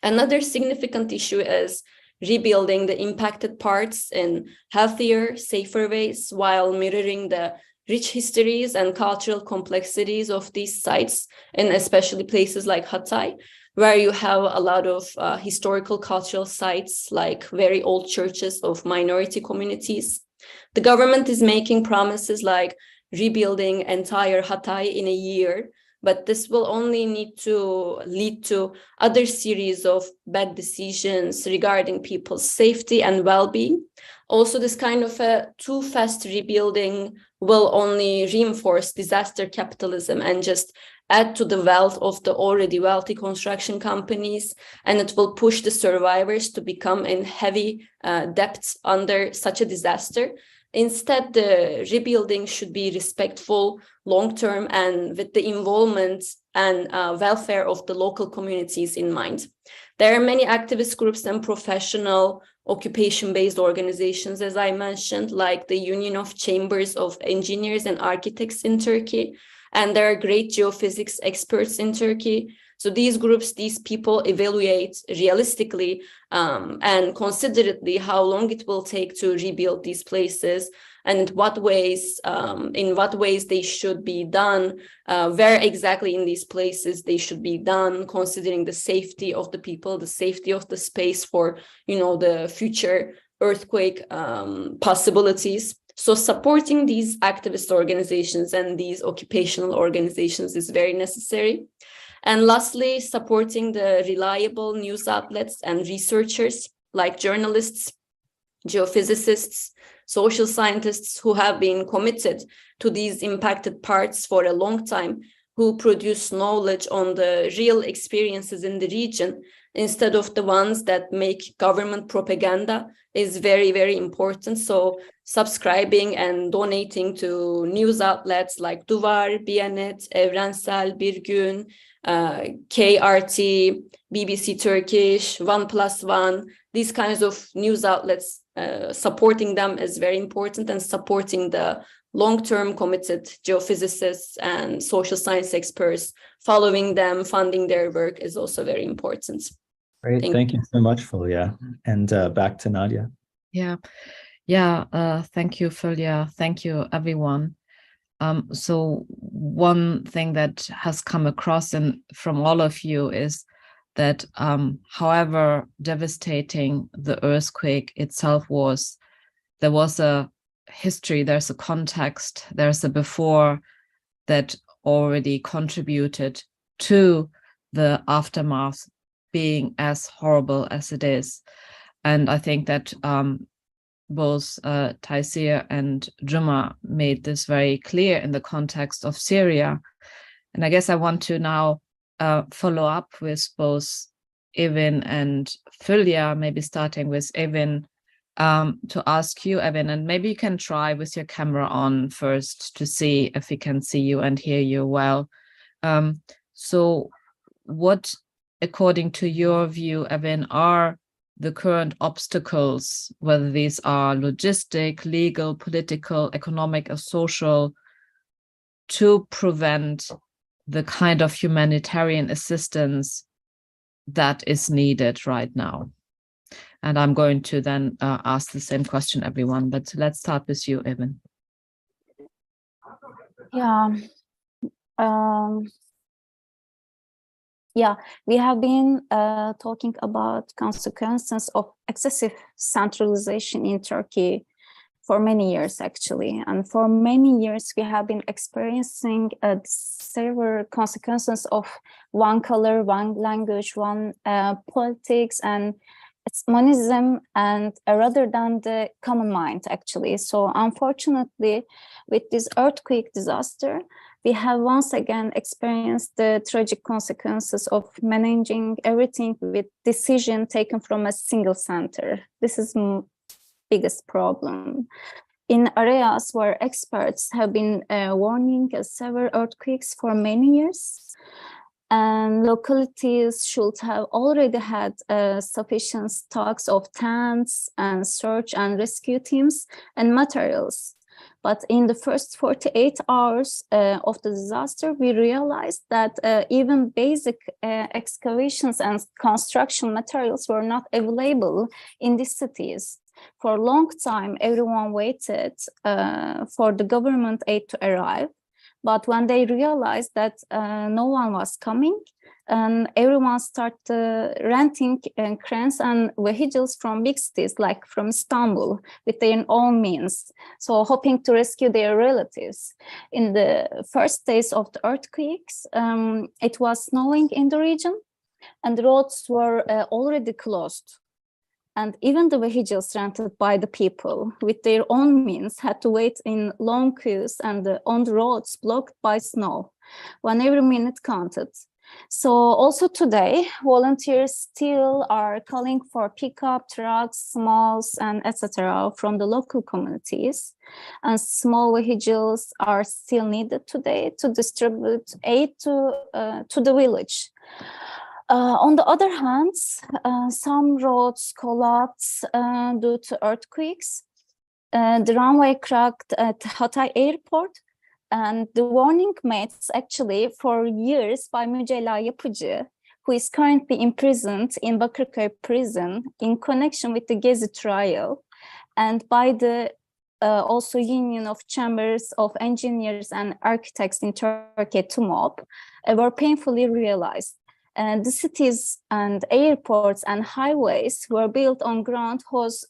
Another significant issue is rebuilding the impacted parts in healthier, safer ways while mirroring the rich histories and cultural complexities of these sites, and especially places like Hatay, where you have a lot of historical cultural sites like very old churches of minority communities. The government is making promises like rebuilding entire Hatay in a year, but this will only need to lead to other series of bad decisions regarding people's safety and well-being. Also, this kind of a too fast rebuilding will only reinforce disaster capitalism and just add to the wealth of the already wealthy construction companies, and it will push the survivors to become in heavy debt under such a disaster. Instead, the rebuilding should be respectful, long-term, and with the involvement and welfare of the local communities in mind. There are many activist groups and professional occupation-based organizations, as I mentioned, like the Union of Chambers of Engineers and Architects in Turkey, and there are great geophysics experts in Turkey. So these groups, these people evaluate realistically and considerately how long it will take to rebuild these places and in what ways they should be done, where exactly in these places they should be done, considering the safety of the people, the safety of the space for, the future earthquake possibilities. So supporting these activist organizations and these occupational organizations is very necessary. And lastly, supporting the reliable news outlets and researchers like journalists, geophysicists, social scientists who have been committed to these impacted parts for a long time, who produce knowledge on the real experiences in the region instead of the ones that make government propaganda is very, very important. So subscribing and donating to news outlets like Duvar, Biyanet, Evrensel, Bir Gün, KRT, BBC Turkish, 1+1, these kinds of news outlets, supporting them is very important, and supporting the long-term committed geophysicists and social science experts, following them, funding their work is also very important. Great, thank you so much, Fulya. And back to Nadia. Thank you, Fulya. Thank you, everyone. So one thing that has come across from all of you is that however devastating the earthquake itself was, there was a history, there's a context, there's a before that already contributed to the aftermath being as horrible as it is. And I think that both Tayseer and Juma made this very clear in the context of Syria. And I guess I want to now follow up with both Evin and Fulya, maybe starting with Evin, to ask you, Evin, and maybe you can try with your camera on first to see if we can see you and hear you well. So what, according to your view, Evin, are the current obstacles, whether these are logistic, legal, political, economic, or social, to prevent the kind of humanitarian assistance that is needed right now? And I'm going to then ask the same question, everyone, but let's start with you, Evin. We have been talking about consequences of excessive centralization in Turkey for many years, actually. And for many years, we have been experiencing several consequences of one color, one language, one politics, and it's monism, and rather than the common mind, actually. So unfortunately, with this earthquake disaster, we have once again experienced the tragic consequences of managing everything with decision taken from a single center. This is the biggest problem. In areas where experts have been warning several earthquakes for many years, and localities should have already had sufficient stocks of tents and search and rescue teams and materials. But in the first 48 hours of the disaster, we realized that even basic excavations and construction materials were not available in these cities. For a long time, everyone waited for the government aid to arrive. But when they realized that no one was coming, and everyone started renting cranes and vehicles from big cities, like from Istanbul, with their own means, so hoping to rescue their relatives. In the first days of the earthquakes, it was snowing in the region, and the roads were already closed. And even the vehicles rented by the people with their own means had to wait in long queues and on the roads blocked by snow, when every minute counted. So also today, volunteers still are calling for pickup trucks, smalls, and etc. from the local communities. And small vehicles are still needed today to distribute aid to the village. On the other hand, some roads collapsed due to earthquakes. The runway cracked at Hatay airport, and the warning made actually for years by Mücella Yapıcı, who is currently imprisoned in Bakırköy prison in connection with the Gezi trial, and by the also Union of Chambers of Engineers and Architects in Turkey, TUMOP, were painfully realized. The cities and airports and highways were built on ground whose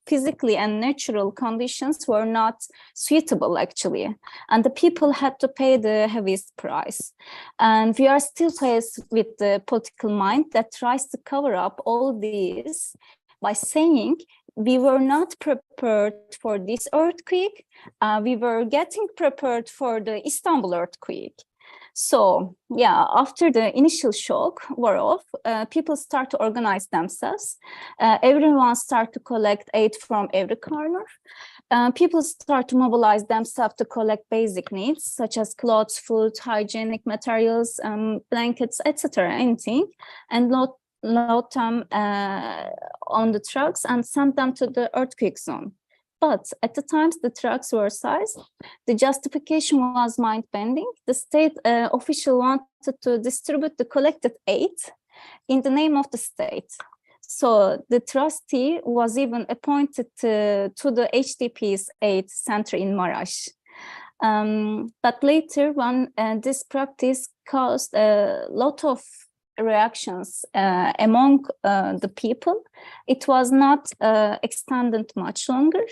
physically and natural conditions were not suitable, actually. And the people had to pay the heaviest price. And we are still faced with the political mind that tries to cover up all this by saying we were not prepared for this earthquake. We were getting prepared for the Istanbul earthquake. So yeah, after the initial shock wore off, people start to organize themselves. Everyone start to collect aid from every corner. People start to mobilize themselves to collect basic needs such as clothes, food, hygienic materials, blankets, etc., anything. And load them on the trucks and send them to the earthquake zone. But at the times the trucks were seized, the justification was mind-bending. The state official wanted to distribute the collected aid in the name of the state. So the trustee was even appointed to the HDP's aid center in Marash. But later, when this practice caused a lot of reactions among the people, it was not extended much longer.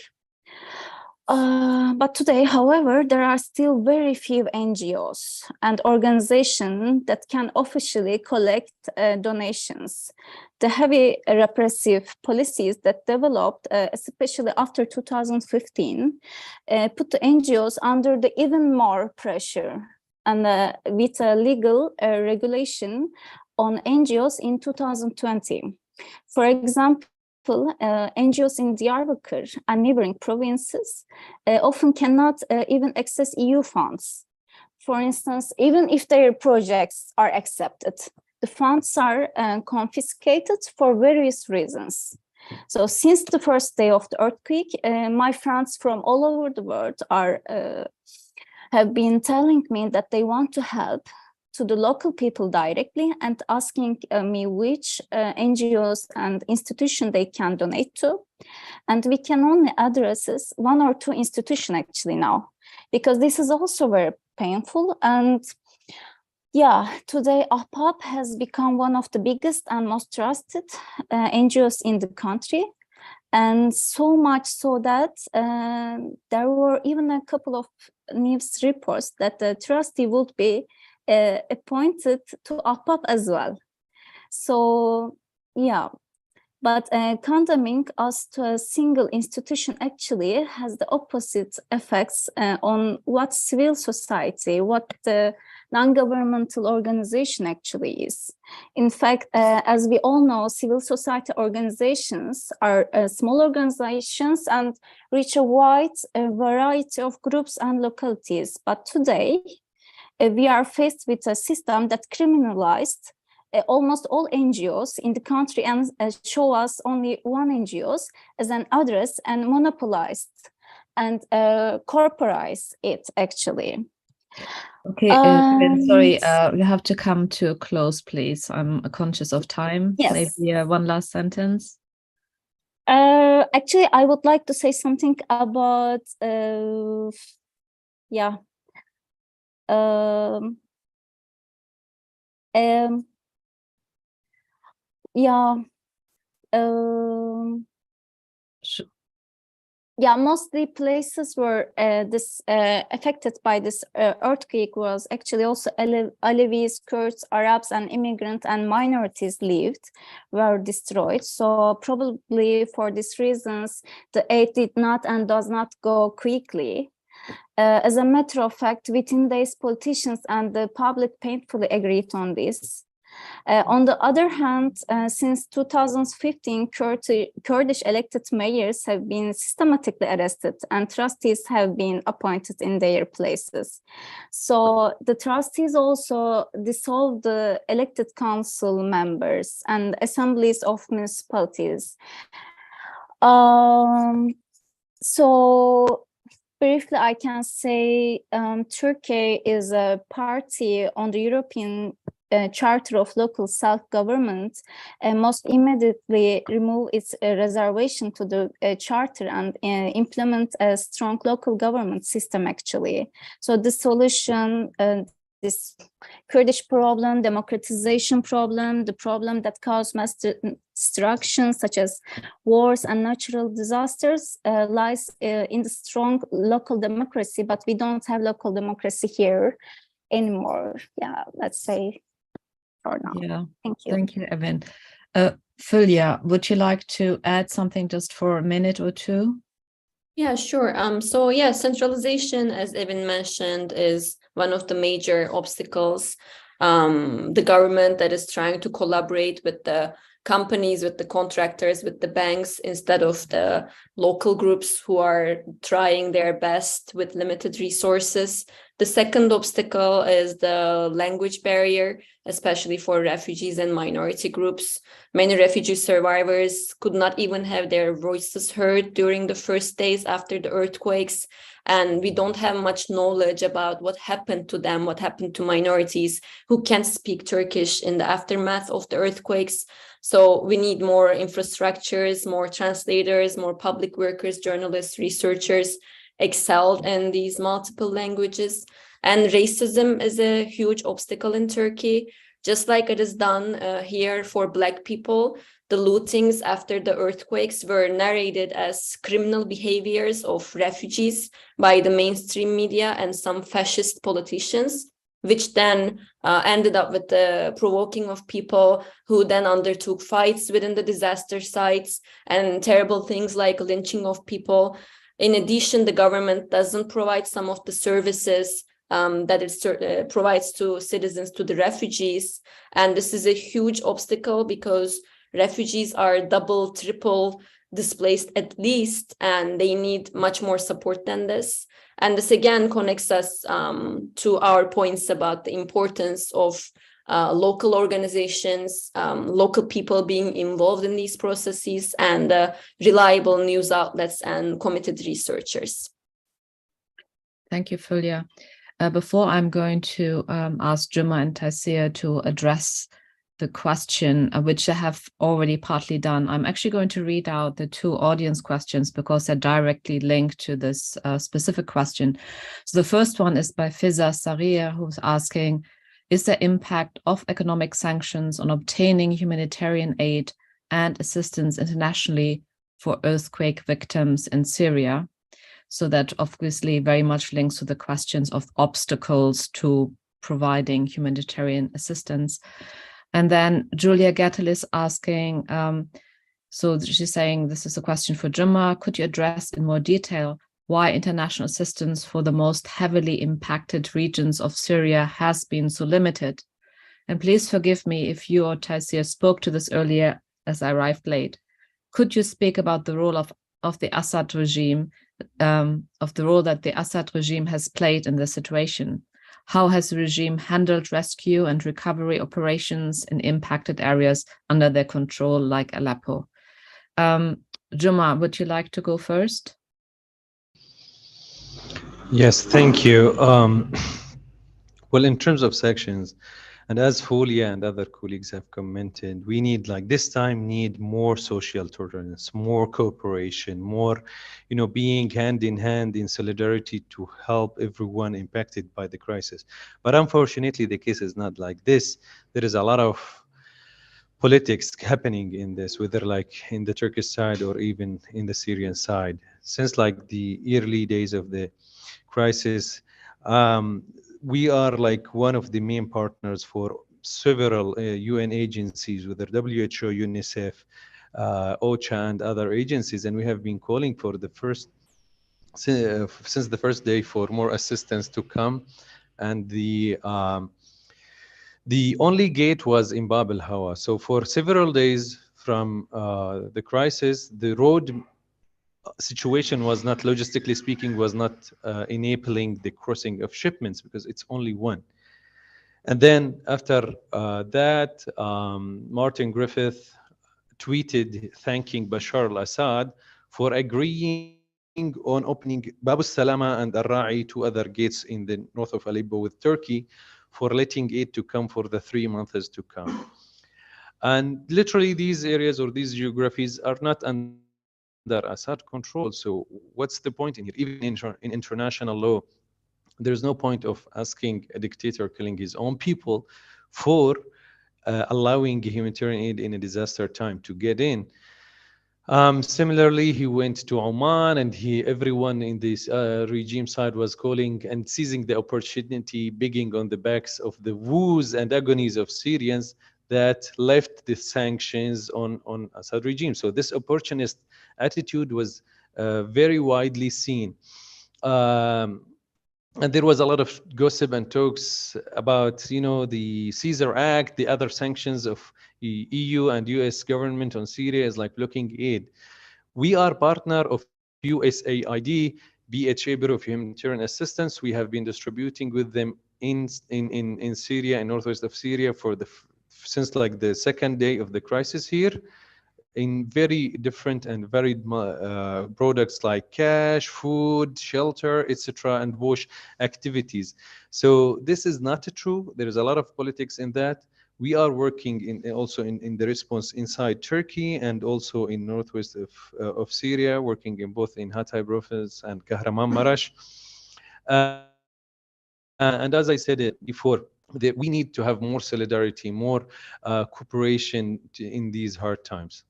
But today, however, there are still very few NGOs and organizations that can officially collect donations. The heavy repressive policies that developed, especially after 2015, put the NGOs under the even more pressure, and with a legal regulation on NGOs in 2020. For example, NGOs in Diyarbakir and neighboring provinces often cannot even access EU funds. For instance, even if their projects are accepted, the funds are confiscated for various reasons. So since the first day of the earthquake, my friends from all over the world have been telling me that they want to help to the local people directly and asking me which NGOs and institutions they can donate to. And we can only address one or two institutions actually now, because this is also very painful. And yeah, today APAP has become one of the biggest and most trusted NGOs in the country. And so much so that there were even a couple of news reports that the trustee would be appointed to APAP as well. So yeah, but condemning us to a single institution actually has the opposite effects on what civil society, what the non-governmental organization actually is. In fact, as we all know, civil society organizations are small organizations and reach a wide variety of groups and localities. But today, we are faced with a system that criminalized almost all NGOs in the country and show us only one NGOs as an address and monopolized and corporatized it actually. Okay, sorry, you have to come to a close, please. I'm conscious of time. Yes. Maybe one last sentence. Actually, I would like to say something about yeah. Yeah, mostly places where affected by this earthquake was actually also Alevis, Kurds, Arabs, and immigrant and minorities lived were destroyed. So probably for these reasons, the aid did not and does not go quickly. As a matter of fact, within days, politicians and the public painfully agreed on this. On the other hand, since 2015, Kurdish elected mayors have been systematically arrested and trustees have been appointed in their places. So the trustees also dissolved the elected council members and assemblies of municipalities. So briefly, I can say Turkey is a party on the European Charter of Local Self-Government and must immediately remove its reservation to the charter and implement a strong local government system actually. So the solution, this Kurdish problem, democratization problem, the problem that caused mass destruction such as wars and natural disasters lies in the strong local democracy, but we don't have local democracy here anymore. Yeah, let's say. Or not. Yeah, thank you. Thank you, Evan. Fulya, would you like to add something just for a minute or two? Yeah, sure. So yeah, centralization, as Evan mentioned, is one of the major obstacles. The government that is trying to collaborate with the companies, with the contractors, with the banks, instead of the local groups who are trying their best with limited resources. The second obstacle is the language barrier, especially for refugees and minority groups. Many refugee survivors could not even have their voices heard during the first days after the earthquakes. And we don't have much knowledge about what happened to them, what happened to minorities who can't speak Turkish in the aftermath of the earthquakes. So we need more infrastructures, more translators, more public workers, journalists, researchers excelled in these multiple languages. And racism is a huge obstacle in Turkey, just like it is done here for Black people. The lootings after the earthquakes were narrated as criminal behaviors of refugees by the mainstream media and some fascist politicians, which then ended up with the provoking of people who then undertook fights within the disaster sites and terrible things like lynching of people. In addition, the government doesn't provide some of the services that it provides to citizens, to the refugees. And this is a huge obstacle because refugees are double, triple displaced at least, and they need much more support than this. And this again connects us to our points about the importance of local organizations, local people being involved in these processes, and reliable news outlets and committed researchers. Thank you, Fulya. Before I'm going to ask Juma and Tayseer to address the question, which I have already partly done, I'm actually going to read out the two audience questions because they're directly linked to this specific question. So the first one is by Fiza Sarir, who's asking, is the impact of economic sanctions on obtaining humanitarian aid and assistance internationally for earthquake victims in Syria? So that obviously very much links to the questions of obstacles to providing humanitarian assistance. And then Julia Gettel is asking, so she's saying, this is a question for Juma, could you address in more detail why international assistance for the most heavily impacted regions of Syria has been so limited? And please forgive me if you or Tayseer spoke to this earlier as I arrived late. Could you speak about the role of the Assad regime, of the role that the Assad regime has played in this situation? How has the regime handled rescue and recovery operations in impacted areas under their control, like Aleppo? Juma, would you like to go first? Yes, thank you. Well, in terms of sections, and as Folia and other colleagues have commented, we need, like this time, need more social tolerance, more cooperation, more, being hand in hand in solidarity to help everyone impacted by the crisis. But unfortunately, the case is not like this. There is a lot of politics happening in this, whether like in the Turkish side or even in the Syrian side. Since like the early days of the crisis, we are like one of the main partners for several UN agencies, whether WHO, UNICEF, OCHA, and other agencies, and we have been calling for since the first day for more assistance to come. And the only gate was in Bab al-Hawa. So for several days from the crisis, the road situation was not, logistically speaking, was not enabling the crossing of shipments because it's only one. And then after that, Martin Griffith tweeted thanking Bashar al-Assad for agreeing on opening Bab al-Salama and Al-Ra'i, two other gates in the north of Aleppo with Turkey, for letting aid to come for the 3 months to come. And literally these areas or these geographies are not under Assad control. So what's the point in here? Even in international law, there's no point of asking a dictator killing his own people for allowing humanitarian aid in a disaster time to get in. Similarly, he went to Oman, and everyone in this regime side was calling and seizing the opportunity, begging on the backs of the woes and agonies of Syrians that left the sanctions on Assad regime. So this opportunist attitude was very widely seen. And there was a lot of gossip and talks about, the Caesar Act, the other sanctions of EU and US government on Syria is like blocking aid. We are partner of USAID BHA, Bureau of Humanitarian Assistance. We have been distributing with them in Syria and northwest of Syria for since like the second day of the crisis here, in very different and varied products like cash, food, shelter, etc., and wash activities. So this is not true. There is a lot of politics in that. We are working also in the response inside Turkey and also in northwest of Syria, working in both in Hatay province and Kahramanmaraş. And as I said it before, that we need to have more solidarity, more cooperation in these hard times.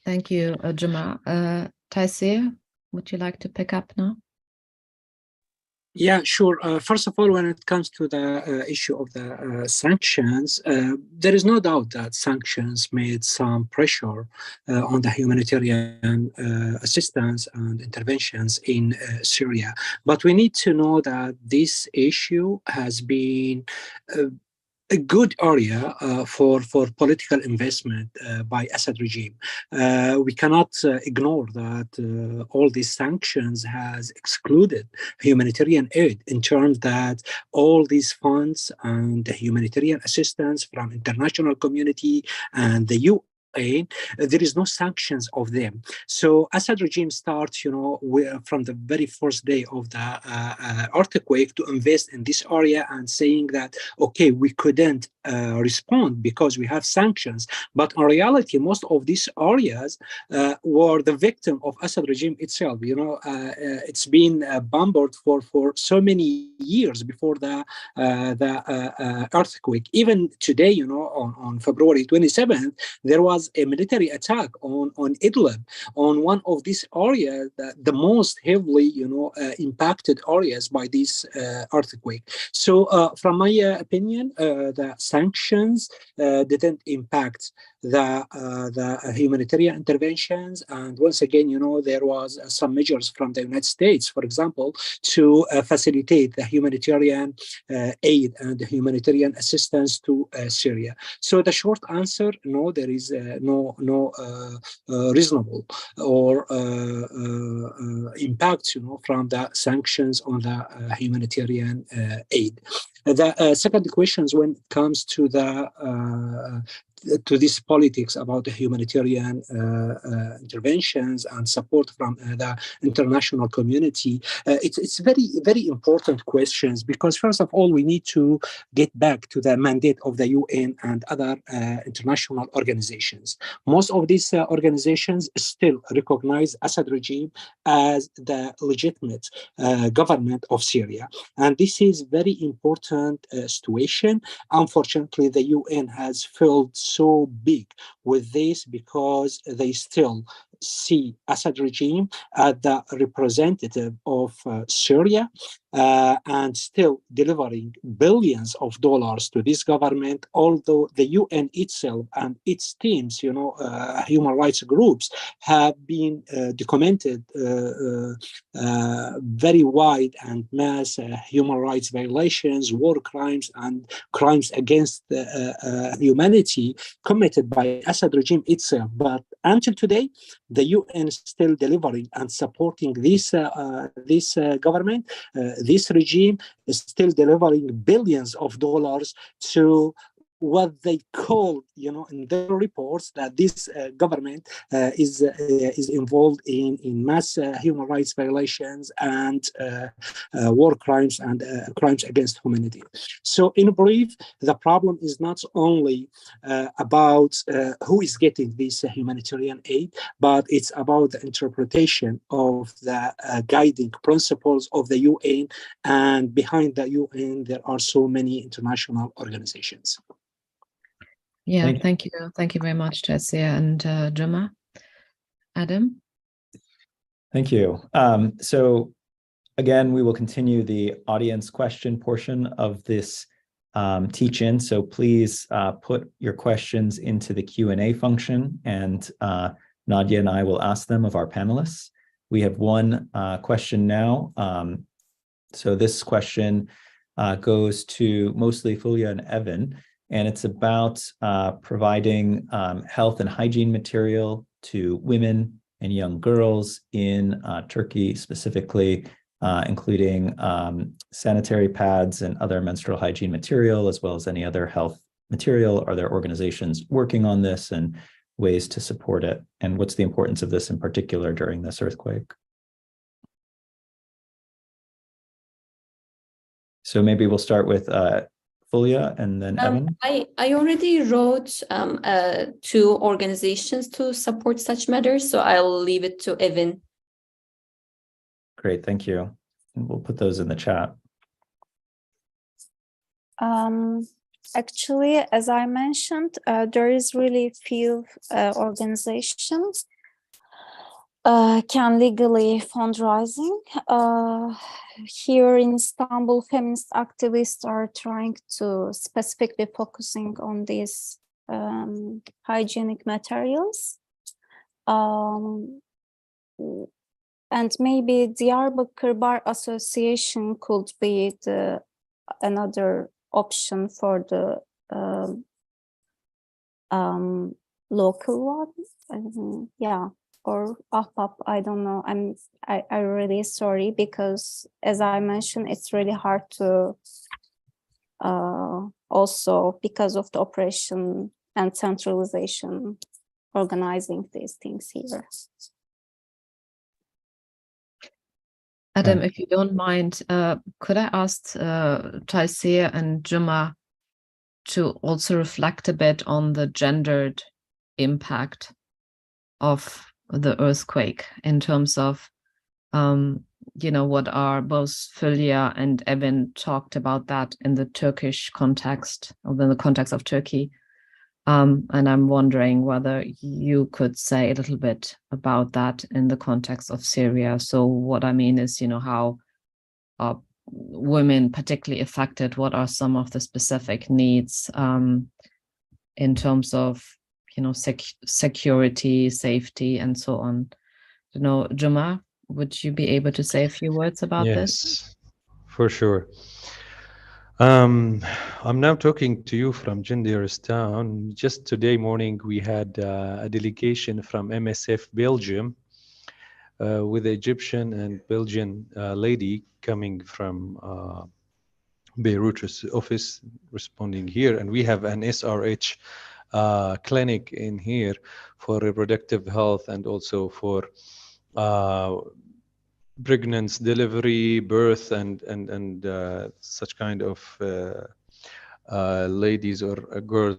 Thank you, Juma. Tayseer, would you like to pick up now? Yeah, sure. First of all, when it comes to the issue of the sanctions, there is no doubt that sanctions made some pressure on the humanitarian assistance and interventions in Syria. But we need to know that this issue has been a good area for political investment by Assad regime. We cannot ignore that all these sanctions has excluded humanitarian aid, in terms that all these funds and the humanitarian assistance from international community and the UN, there is no sanctions of them. So Assad regime starts, from the very first day of the earthquake to invest in this area and saying that, okay, we couldn't respond because we have sanctions. But in reality, most of these areas were the victim of Assad regime itself. It's been bombarded for so many years before the earthquake. Even today, on February 27th, there was a military attack on Idlib, on one of these areas, the most heavily, impacted areas by this earthquake. So, from my opinion, the sanctions didn't impact the humanitarian interventions. And once again, there was some measures from the United States, for example, to facilitate the humanitarian aid and the humanitarian assistance to Syria. So the short answer, no, there is no reasonable or impacts, from the sanctions on the humanitarian aid. The second question is when it comes to this politics about the humanitarian interventions and support from the international community. It's very, very important questions, because first of all, we need to get back to the mandate of the UN and other international organizations. Most of these organizations still recognize Assad regime as the legitimate government of Syria. And this is very important situation. Unfortunately, the UN has failed so big with this, because they still see Assad regime as the representative of Syria, and still delivering billions of dollars to this government, although the UN itself and its teams, human rights groups, have been documented very wide and mass human rights violations, war crimes, and crimes against humanity committed by Assad regime itself. But until today, the UN is still delivering and supporting this government. This regime is still delivering billions of dollars to what they call, in their reports, that this government is involved in mass human rights violations and war crimes and crimes against humanity. So, in brief, the problem is not only about who is getting this humanitarian aid, but it's about the interpretation of the guiding principles of the UN. And behind the UN, there are so many international organizations. Yeah, thank you. Thank you very much, Tayseer and Juma. Adam? Thank you. So again, we will continue the audience question portion of this teach-in. So please put your questions into the Q&A function, and Nadia and I will ask them of our panelists. We have one question now. So this question goes to mostly Fulya and Evan, and it's about providing health and hygiene material to women and young girls in Turkey specifically, including sanitary pads and other menstrual hygiene material, as well as any other health material? Are there organizations working on this and ways to support it? And what's the importance of this in particular during this earthquake? So maybe we'll start with Fulya and then Evan. I already wrote 2 organizations to support such matters, so I'll leave it to Evan. Great, thank you. And we'll put those in the chat. Actually, as I mentioned, there is really few organizations can legally fundraising. Here in Istanbul, feminist activists are trying to specifically focusing on these hygienic materials. And maybe Diyarbakır Bar Association could be another option for the local one. Yeah. Or Ahbap, I don't know. I'm really sorry, because as I mentioned, it's really hard to also because of the operation and centralization organizing these things here. Adam, if you don't mind, could I ask Tayseer and Juma to also reflect a bit on the gendered impact of the earthquake in terms of, what are both Fulya and Evan talked about that in the Turkish context, or in the context of Turkey. And I'm wondering whether you could say a little bit about that in the context of Syria. So what I mean is, how are women particularly affected? What are some of the specific needs in terms of security, safety, and so on? Juma, would you be able to say a few words about this? Yes, for sure. I'm now talking to you from Genderstown. Just today morning, we had a delegation from MSF Belgium with the Egyptian and Belgian lady coming from Beirut office responding here. And we have an SRH clinic in here for reproductive health and also for pregnancy, delivery, birth, and such kind of ladies or girls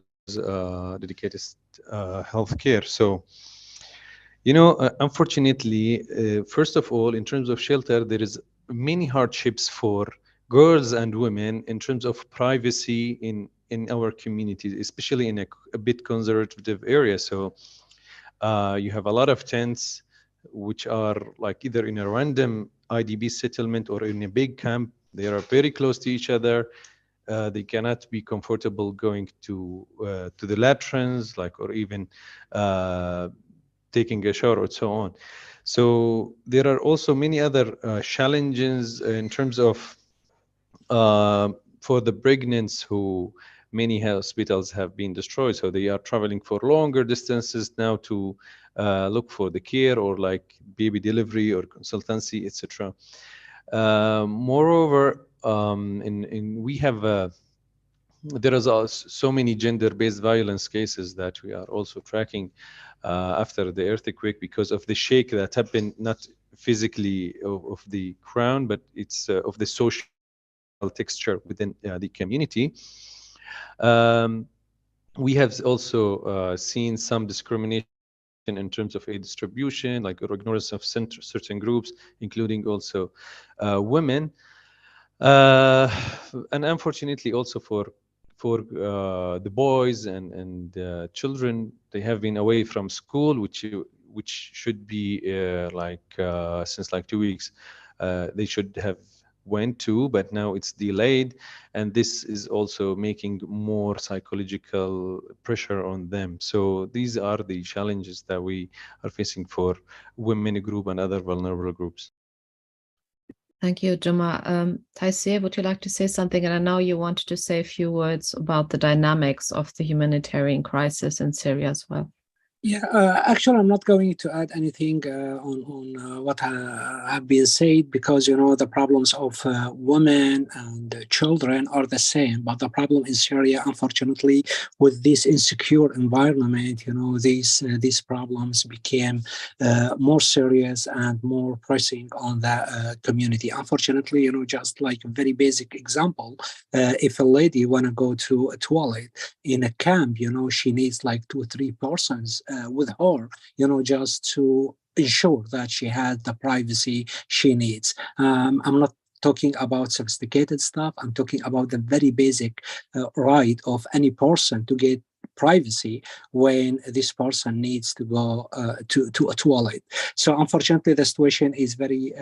dedicated healthcare. So, unfortunately, first of all, in terms of shelter, there is many hardships for girls and women in terms of privacy in our communities, especially in a bit conservative area. So you have a lot of tents which are like either in a random IDP settlement or in a big camp. They are very close to each other. They cannot be comfortable going to the latrines, or even taking a shower or so on. So there are also many other challenges in terms of for the pregnant who many hospitals have been destroyed. So they are traveling for longer distances now to look for the care or like baby delivery or consultancy, etc. Moreover, we have there is so many gender-based violence cases that we are also tracking after the earthquake because of the shake that happened, not physically of the crown, but it's of the social texture within the community. We have also seen some discrimination in terms of aid distribution, or ignorance of certain groups, including also women. And unfortunately also for the boys and children, they have been away from school, which should be since 2 weeks they should have went to, but now it's delayed, and this is also making more psychological pressure on them. So these are the challenges that we are facing for women group and other vulnerable groups. Thank you, Juma. Tayseer, would you like to say something? And I know you wanted to say a few words about the dynamics of the humanitarian crisis in Syria as well. Yeah, actually, I'm not going to add anything on what have been said, because the problems of women and children are the same. But the problem in Syria, unfortunately, with this insecure environment, these problems became more serious and more pressing on the community. Unfortunately, just like a very basic example, if a lady want to go to a toilet in a camp, she needs like 2 or 3 persons with her, just to ensure that she has the privacy she needs. I'm not talking about sophisticated stuff. I'm talking about the very basic right of any person to get privacy when this person needs to go to a toilet. So unfortunately, the situation is very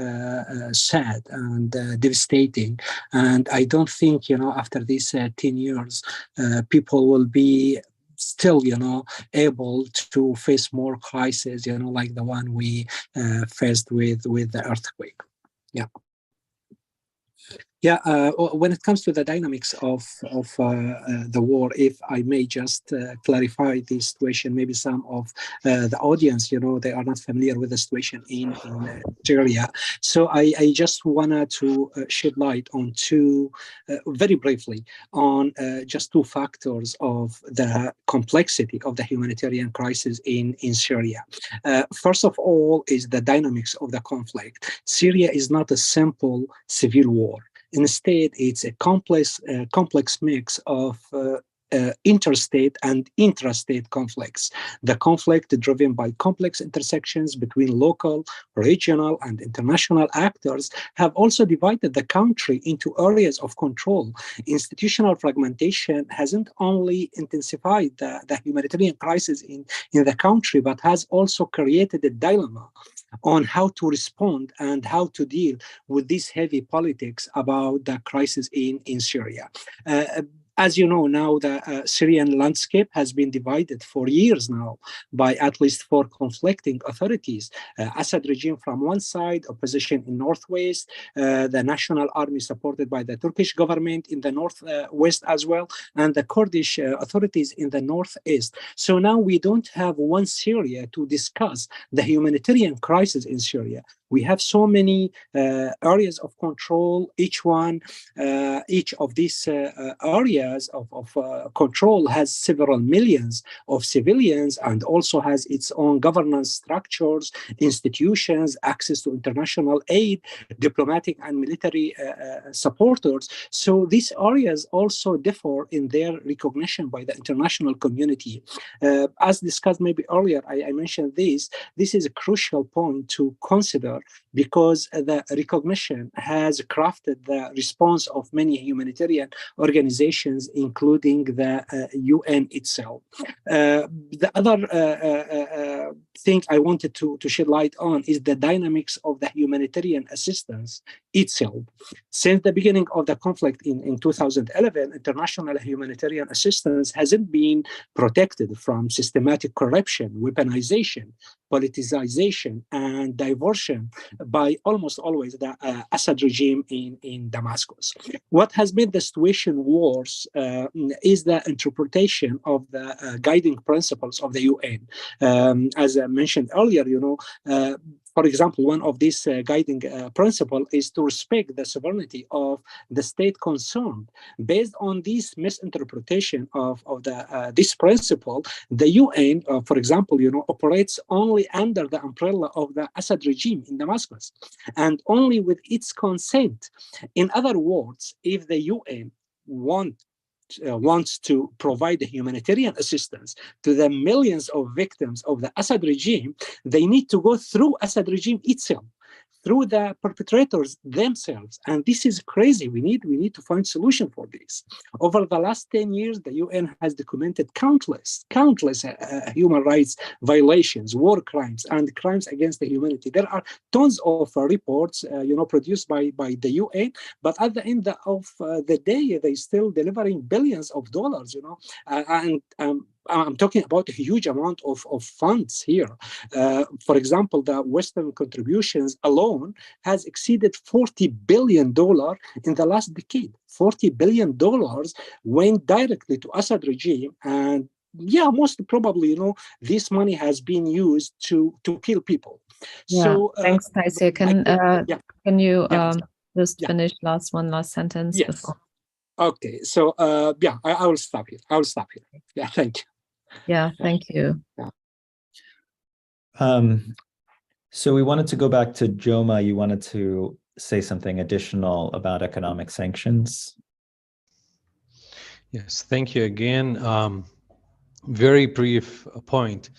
sad and devastating. And I don't think, after these 10 years, people will be still, able to face more crises, like the one we faced with the earthquake. Yeah. Yeah, when it comes to the dynamics of the war, if I may just clarify this situation, maybe some of the audience, they are not familiar with the situation in Syria. So I just wanted to shed light on two, very briefly, on just two factors of the complexity of the humanitarian crisis in Syria. First of all is the dynamics of the conflict. Syria is not a simple civil war. Instead, it's a complex mix of interstate and intrastate conflicts. The conflict driven by complex intersections between local, regional, and international actors have also divided the country into areas of control. Institutional fragmentation hasn't only intensified the humanitarian crisis in the country, but has also created a dilemma on how to respond and how to deal with this heavy politics about the crisis in Syria. As you know, now the Syrian landscape has been divided for years now by at least 4 conflicting authorities. Assad regime from one side, opposition in northwest, the national army supported by the Turkish government in the northwest as well, and the Kurdish authorities in the northeast. So now we don't have one Syria to discuss the humanitarian crisis in Syria. We have so many areas of control. Each of these areas of control has several millions of civilians and also has its own governance structures, institutions, access to international aid, diplomatic and military supporters. So these areas also differ in their recognition by the international community. As discussed maybe earlier, I mentioned this. This is a crucial point to consider, because the recognition has crafted the response of many humanitarian organizations, including the UN itself. The other thing I wanted to shed light on is the dynamics of the humanitarian assistance itself. Since the beginning of the conflict in 2011, international humanitarian assistance hasn't been protected from systematic corruption, weaponization, politicization, and diversion by almost always the Assad regime in Damascus. What has made the situation worse is the interpretation of the guiding principles of the UN. As I mentioned earlier, for example, one of these guiding principles is to respect the sovereignty of the state concerned. Based on this misinterpretation of this principle, the UN, for example, operates only under the umbrella of the Assad regime in Damascus, and only with its consent. In other words, if the UN wants to provide humanitarian assistance to the millions of victims of the Assad regime, they need to go through Assad regime itself, through the perpetrators themselves. And this is crazy. We need to find solution for this. Over the last 10 years, the UN has documented countless human rights violations, war crimes, and crimes against the humanity. There are tons of reports, produced by the UN, but at the end of the day, they still delivering billions of dollars, I'm talking about a huge amount of funds here. For example, the Western contributions alone has exceeded $40 billion in the last decade. $40 billion went directly to Assad regime, and yeah, most probably, this money has been used to kill people. Yeah. So thanks, Tayseer. Can you just finish last sentence? Yes. Before? Okay. So I will stop here. Yeah. Thank you. Yeah. Thank you. So we wanted to go back to Joma. You wanted to say something additional about economic sanctions. Yes, thank you again. Very brief point.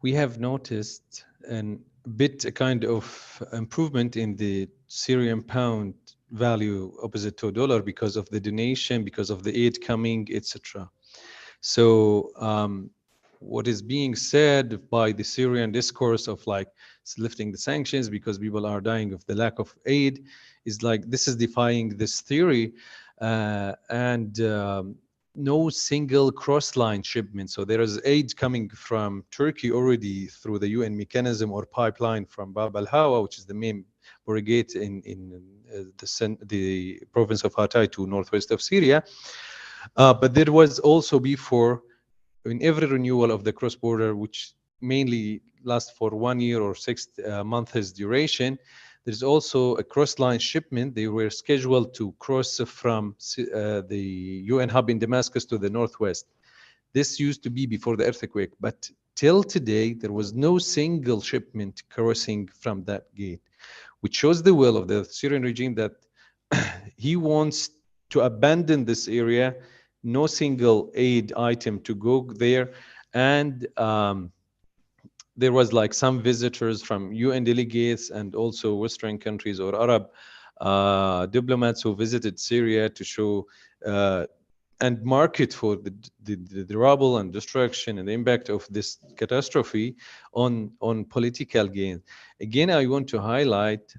We have noticed a kind of improvement in the Syrian pound value opposite to dollar because of the donation, because of the aid coming, etc. So what is being said by the Syrian discourse of like lifting the sanctions because people are dying of the lack of aid is like this is defying this theory, and no single cross-line shipment. So there is aid coming from Turkey already through the UN mechanism or pipeline from Bab al-Hawa, which is the main brigade in the province of Hatay to northwest of Syria. But there was also before, in every renewal of the cross-border, which mainly lasts for 1 year or 6 months duration, there's also a cross-line shipment. They were scheduled to cross from the UN hub in Damascus to the northwest. This used to be before the earthquake, but till today, there was no single shipment crossing from that gate, which shows the will of the Syrian regime that he wants to abandon this area, no single aid item to go there. And there was like some visitors from UN delegates and also Western countries or Arab diplomats who visited Syria to show and market for the rubble and destruction and the impact of this catastrophe on political gain. Again, I want to highlight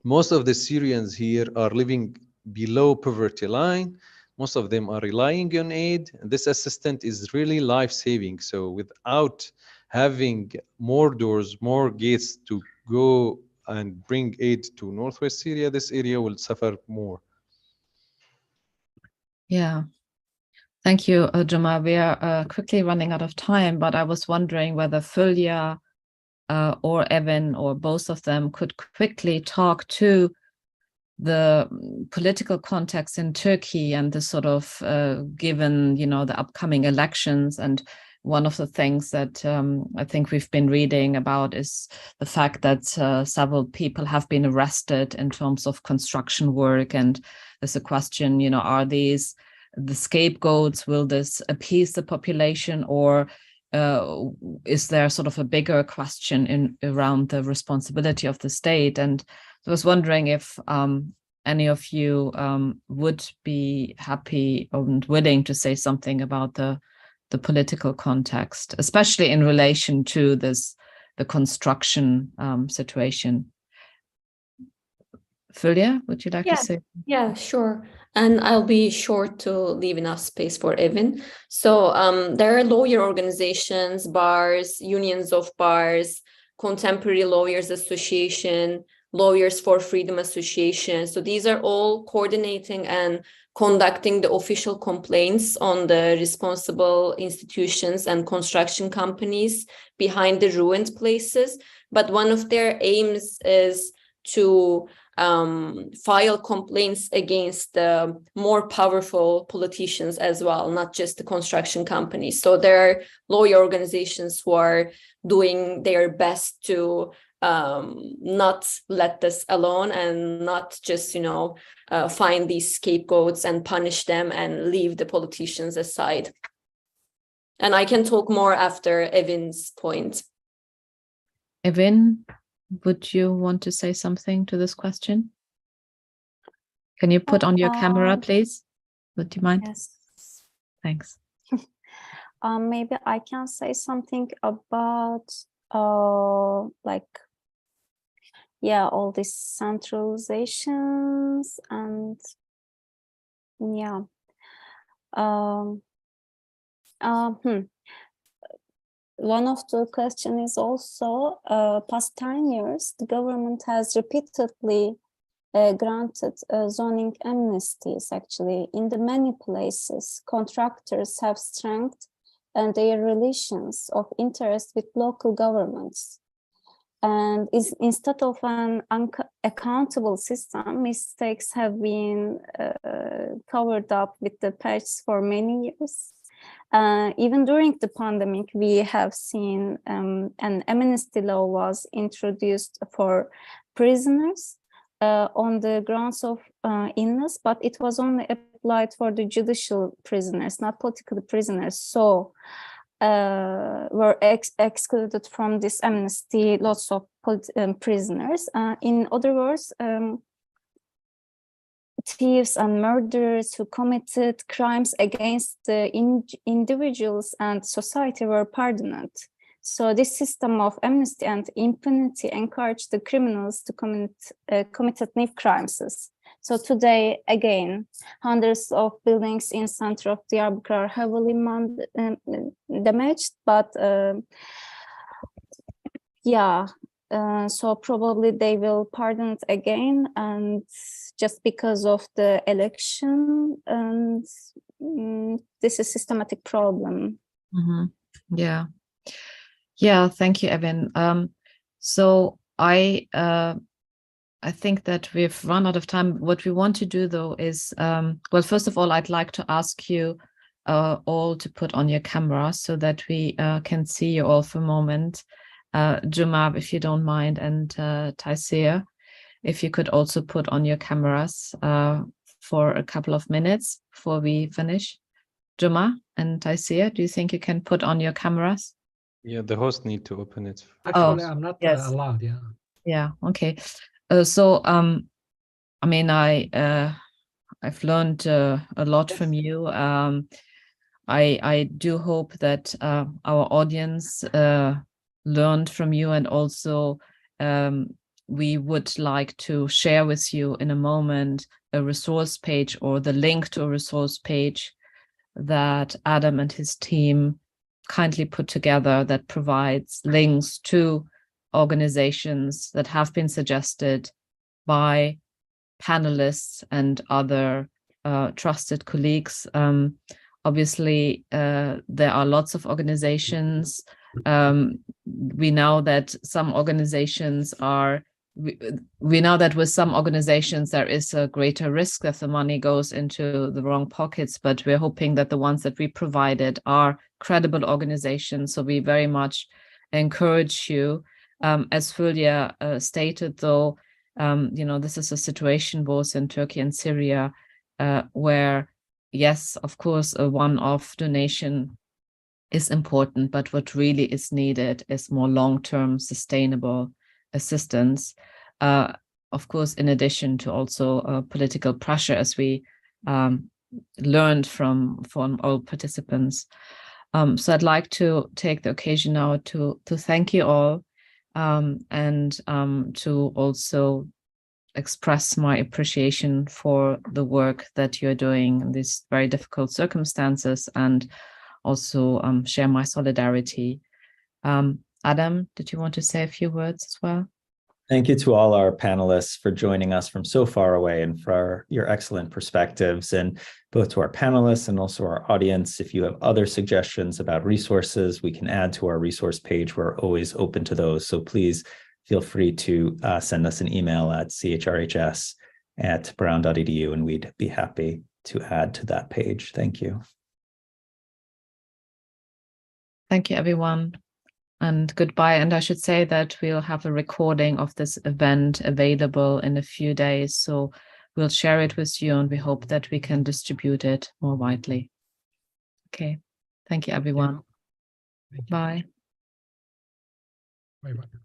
most of the Syrians here are living below poverty line. Most of them are relying on aid. And this assistance is really life-saving. So without having more doors, more gates to go and bring aid to northwest Syria, this area will suffer more. Yeah. Thank you, Joma. We are quickly running out of time, but I was wondering whether Fulya or Evan or both of them could quickly talk to the political context in Turkey and the sort of given, the upcoming elections. And one of the things that I think we've been reading about is the fact that several people have been arrested in terms of construction work. And there's a question, are these the scapegoats? Will this appease the population, or is there sort of a bigger question around the responsibility of the state? And I was wondering if any of you would be happy and willing to say something about the political context, especially in relation to the construction situation. Fulya, would you like to say? Yeah, sure. And I'll be sure to leave enough space for Evan. So there are lawyer organizations, bars, unions of bars, Contemporary Lawyers Association, Lawyers for Freedom Association. So these are all coordinating and conducting the official complaints on the responsible institutions and construction companies behind the ruined places. But one of their aims is to file complaints against the more powerful politicians as well, not just the construction companies. So there are lawyer organizations who are doing their best to not let this alone and not just, find these scapegoats and punish them and leave the politicians aside. And I can talk more after Evan's point. Evan, would you want to say something to this question? Can you put on your camera, please? Would you mind? Yes. Thanks. Maybe I can say something about all these centralizations and One of the questions is also past 10 years, the government has repeatedly granted zoning amnesties. Actually, in the many places, contractors have strengthened and their relations of interest with local governments. And instead of an accountable system, mistakes have been covered up with the patches for many years. Even during the pandemic, we have seen an amnesty law was introduced for prisoners on the grounds of illness, but it was only applied for the judicial prisoners, not political prisoners. So were excluded from this amnesty lots of prisoners. In other words, thieves and murderers who committed crimes against the individuals and society were pardoned. So this system of amnesty and impunity encouraged the criminals to commit new crimes. So today, again, hundreds of buildings in center of Diyarbakir are heavily damaged, but so probably they will pardon it again, and just because of the election, and this is a systematic problem. Mm-hmm. Yeah, thank you, Evan. So I think that we've run out of time. What we want to do, though, is, well, first of all, I'd like to ask you all to put on your camera so that we can see you all for a moment. Jumab, if you don't mind, and Tayseer, if you could also put on your cameras for a couple of minutes before we finish. Juma and Tayseer, do you think you can put on your cameras? Yeah, the host need to open it. Actually, I'm not allowed. Yeah. Okay. So I mean, I've learned a lot from you. I do hope that our audience learned from you, and also we would like to share with you in a moment a resource page, or the link to a resource page that Adam and his team kindly put together, that provides links to organizations that have been suggested by panelists and other trusted colleagues. Obviously, there are lots of organizations. We know that some organizations are, we know that with some organizations there is a greater risk that the money goes into the wrong pockets, but we're hoping that the ones that we provided are credible organizations. So we very much encourage you. As Fulya stated, though, this is a situation both in Turkey and Syria where, yes, of course, a one-off donation is important, but what really is needed is more long-term sustainable assistance. Of course, in addition to also political pressure, as we learned from all participants. So I'd like to take the occasion now to thank you all, and to also express my appreciation for the work that you're doing in these very difficult circumstances, and also share my solidarity. Adam, did you want to say a few words as well? Thank you to all our panelists for joining us from so far away, and for your excellent perspectives, and both to our panelists and also our audience. If you have other suggestions about resources we can add to our resource page, we're always open to those. So please feel free to send us an email at chrhs@brown.edu, and we'd be happy to add to that page. Thank you. Thank you, everyone. And goodbye. And I should say that we'll have a recording of this event available in a few days. So we'll share it with you, and we hope that we can distribute it more widely. Okay. Thank you, everyone. Thank you. Bye. Bye-bye.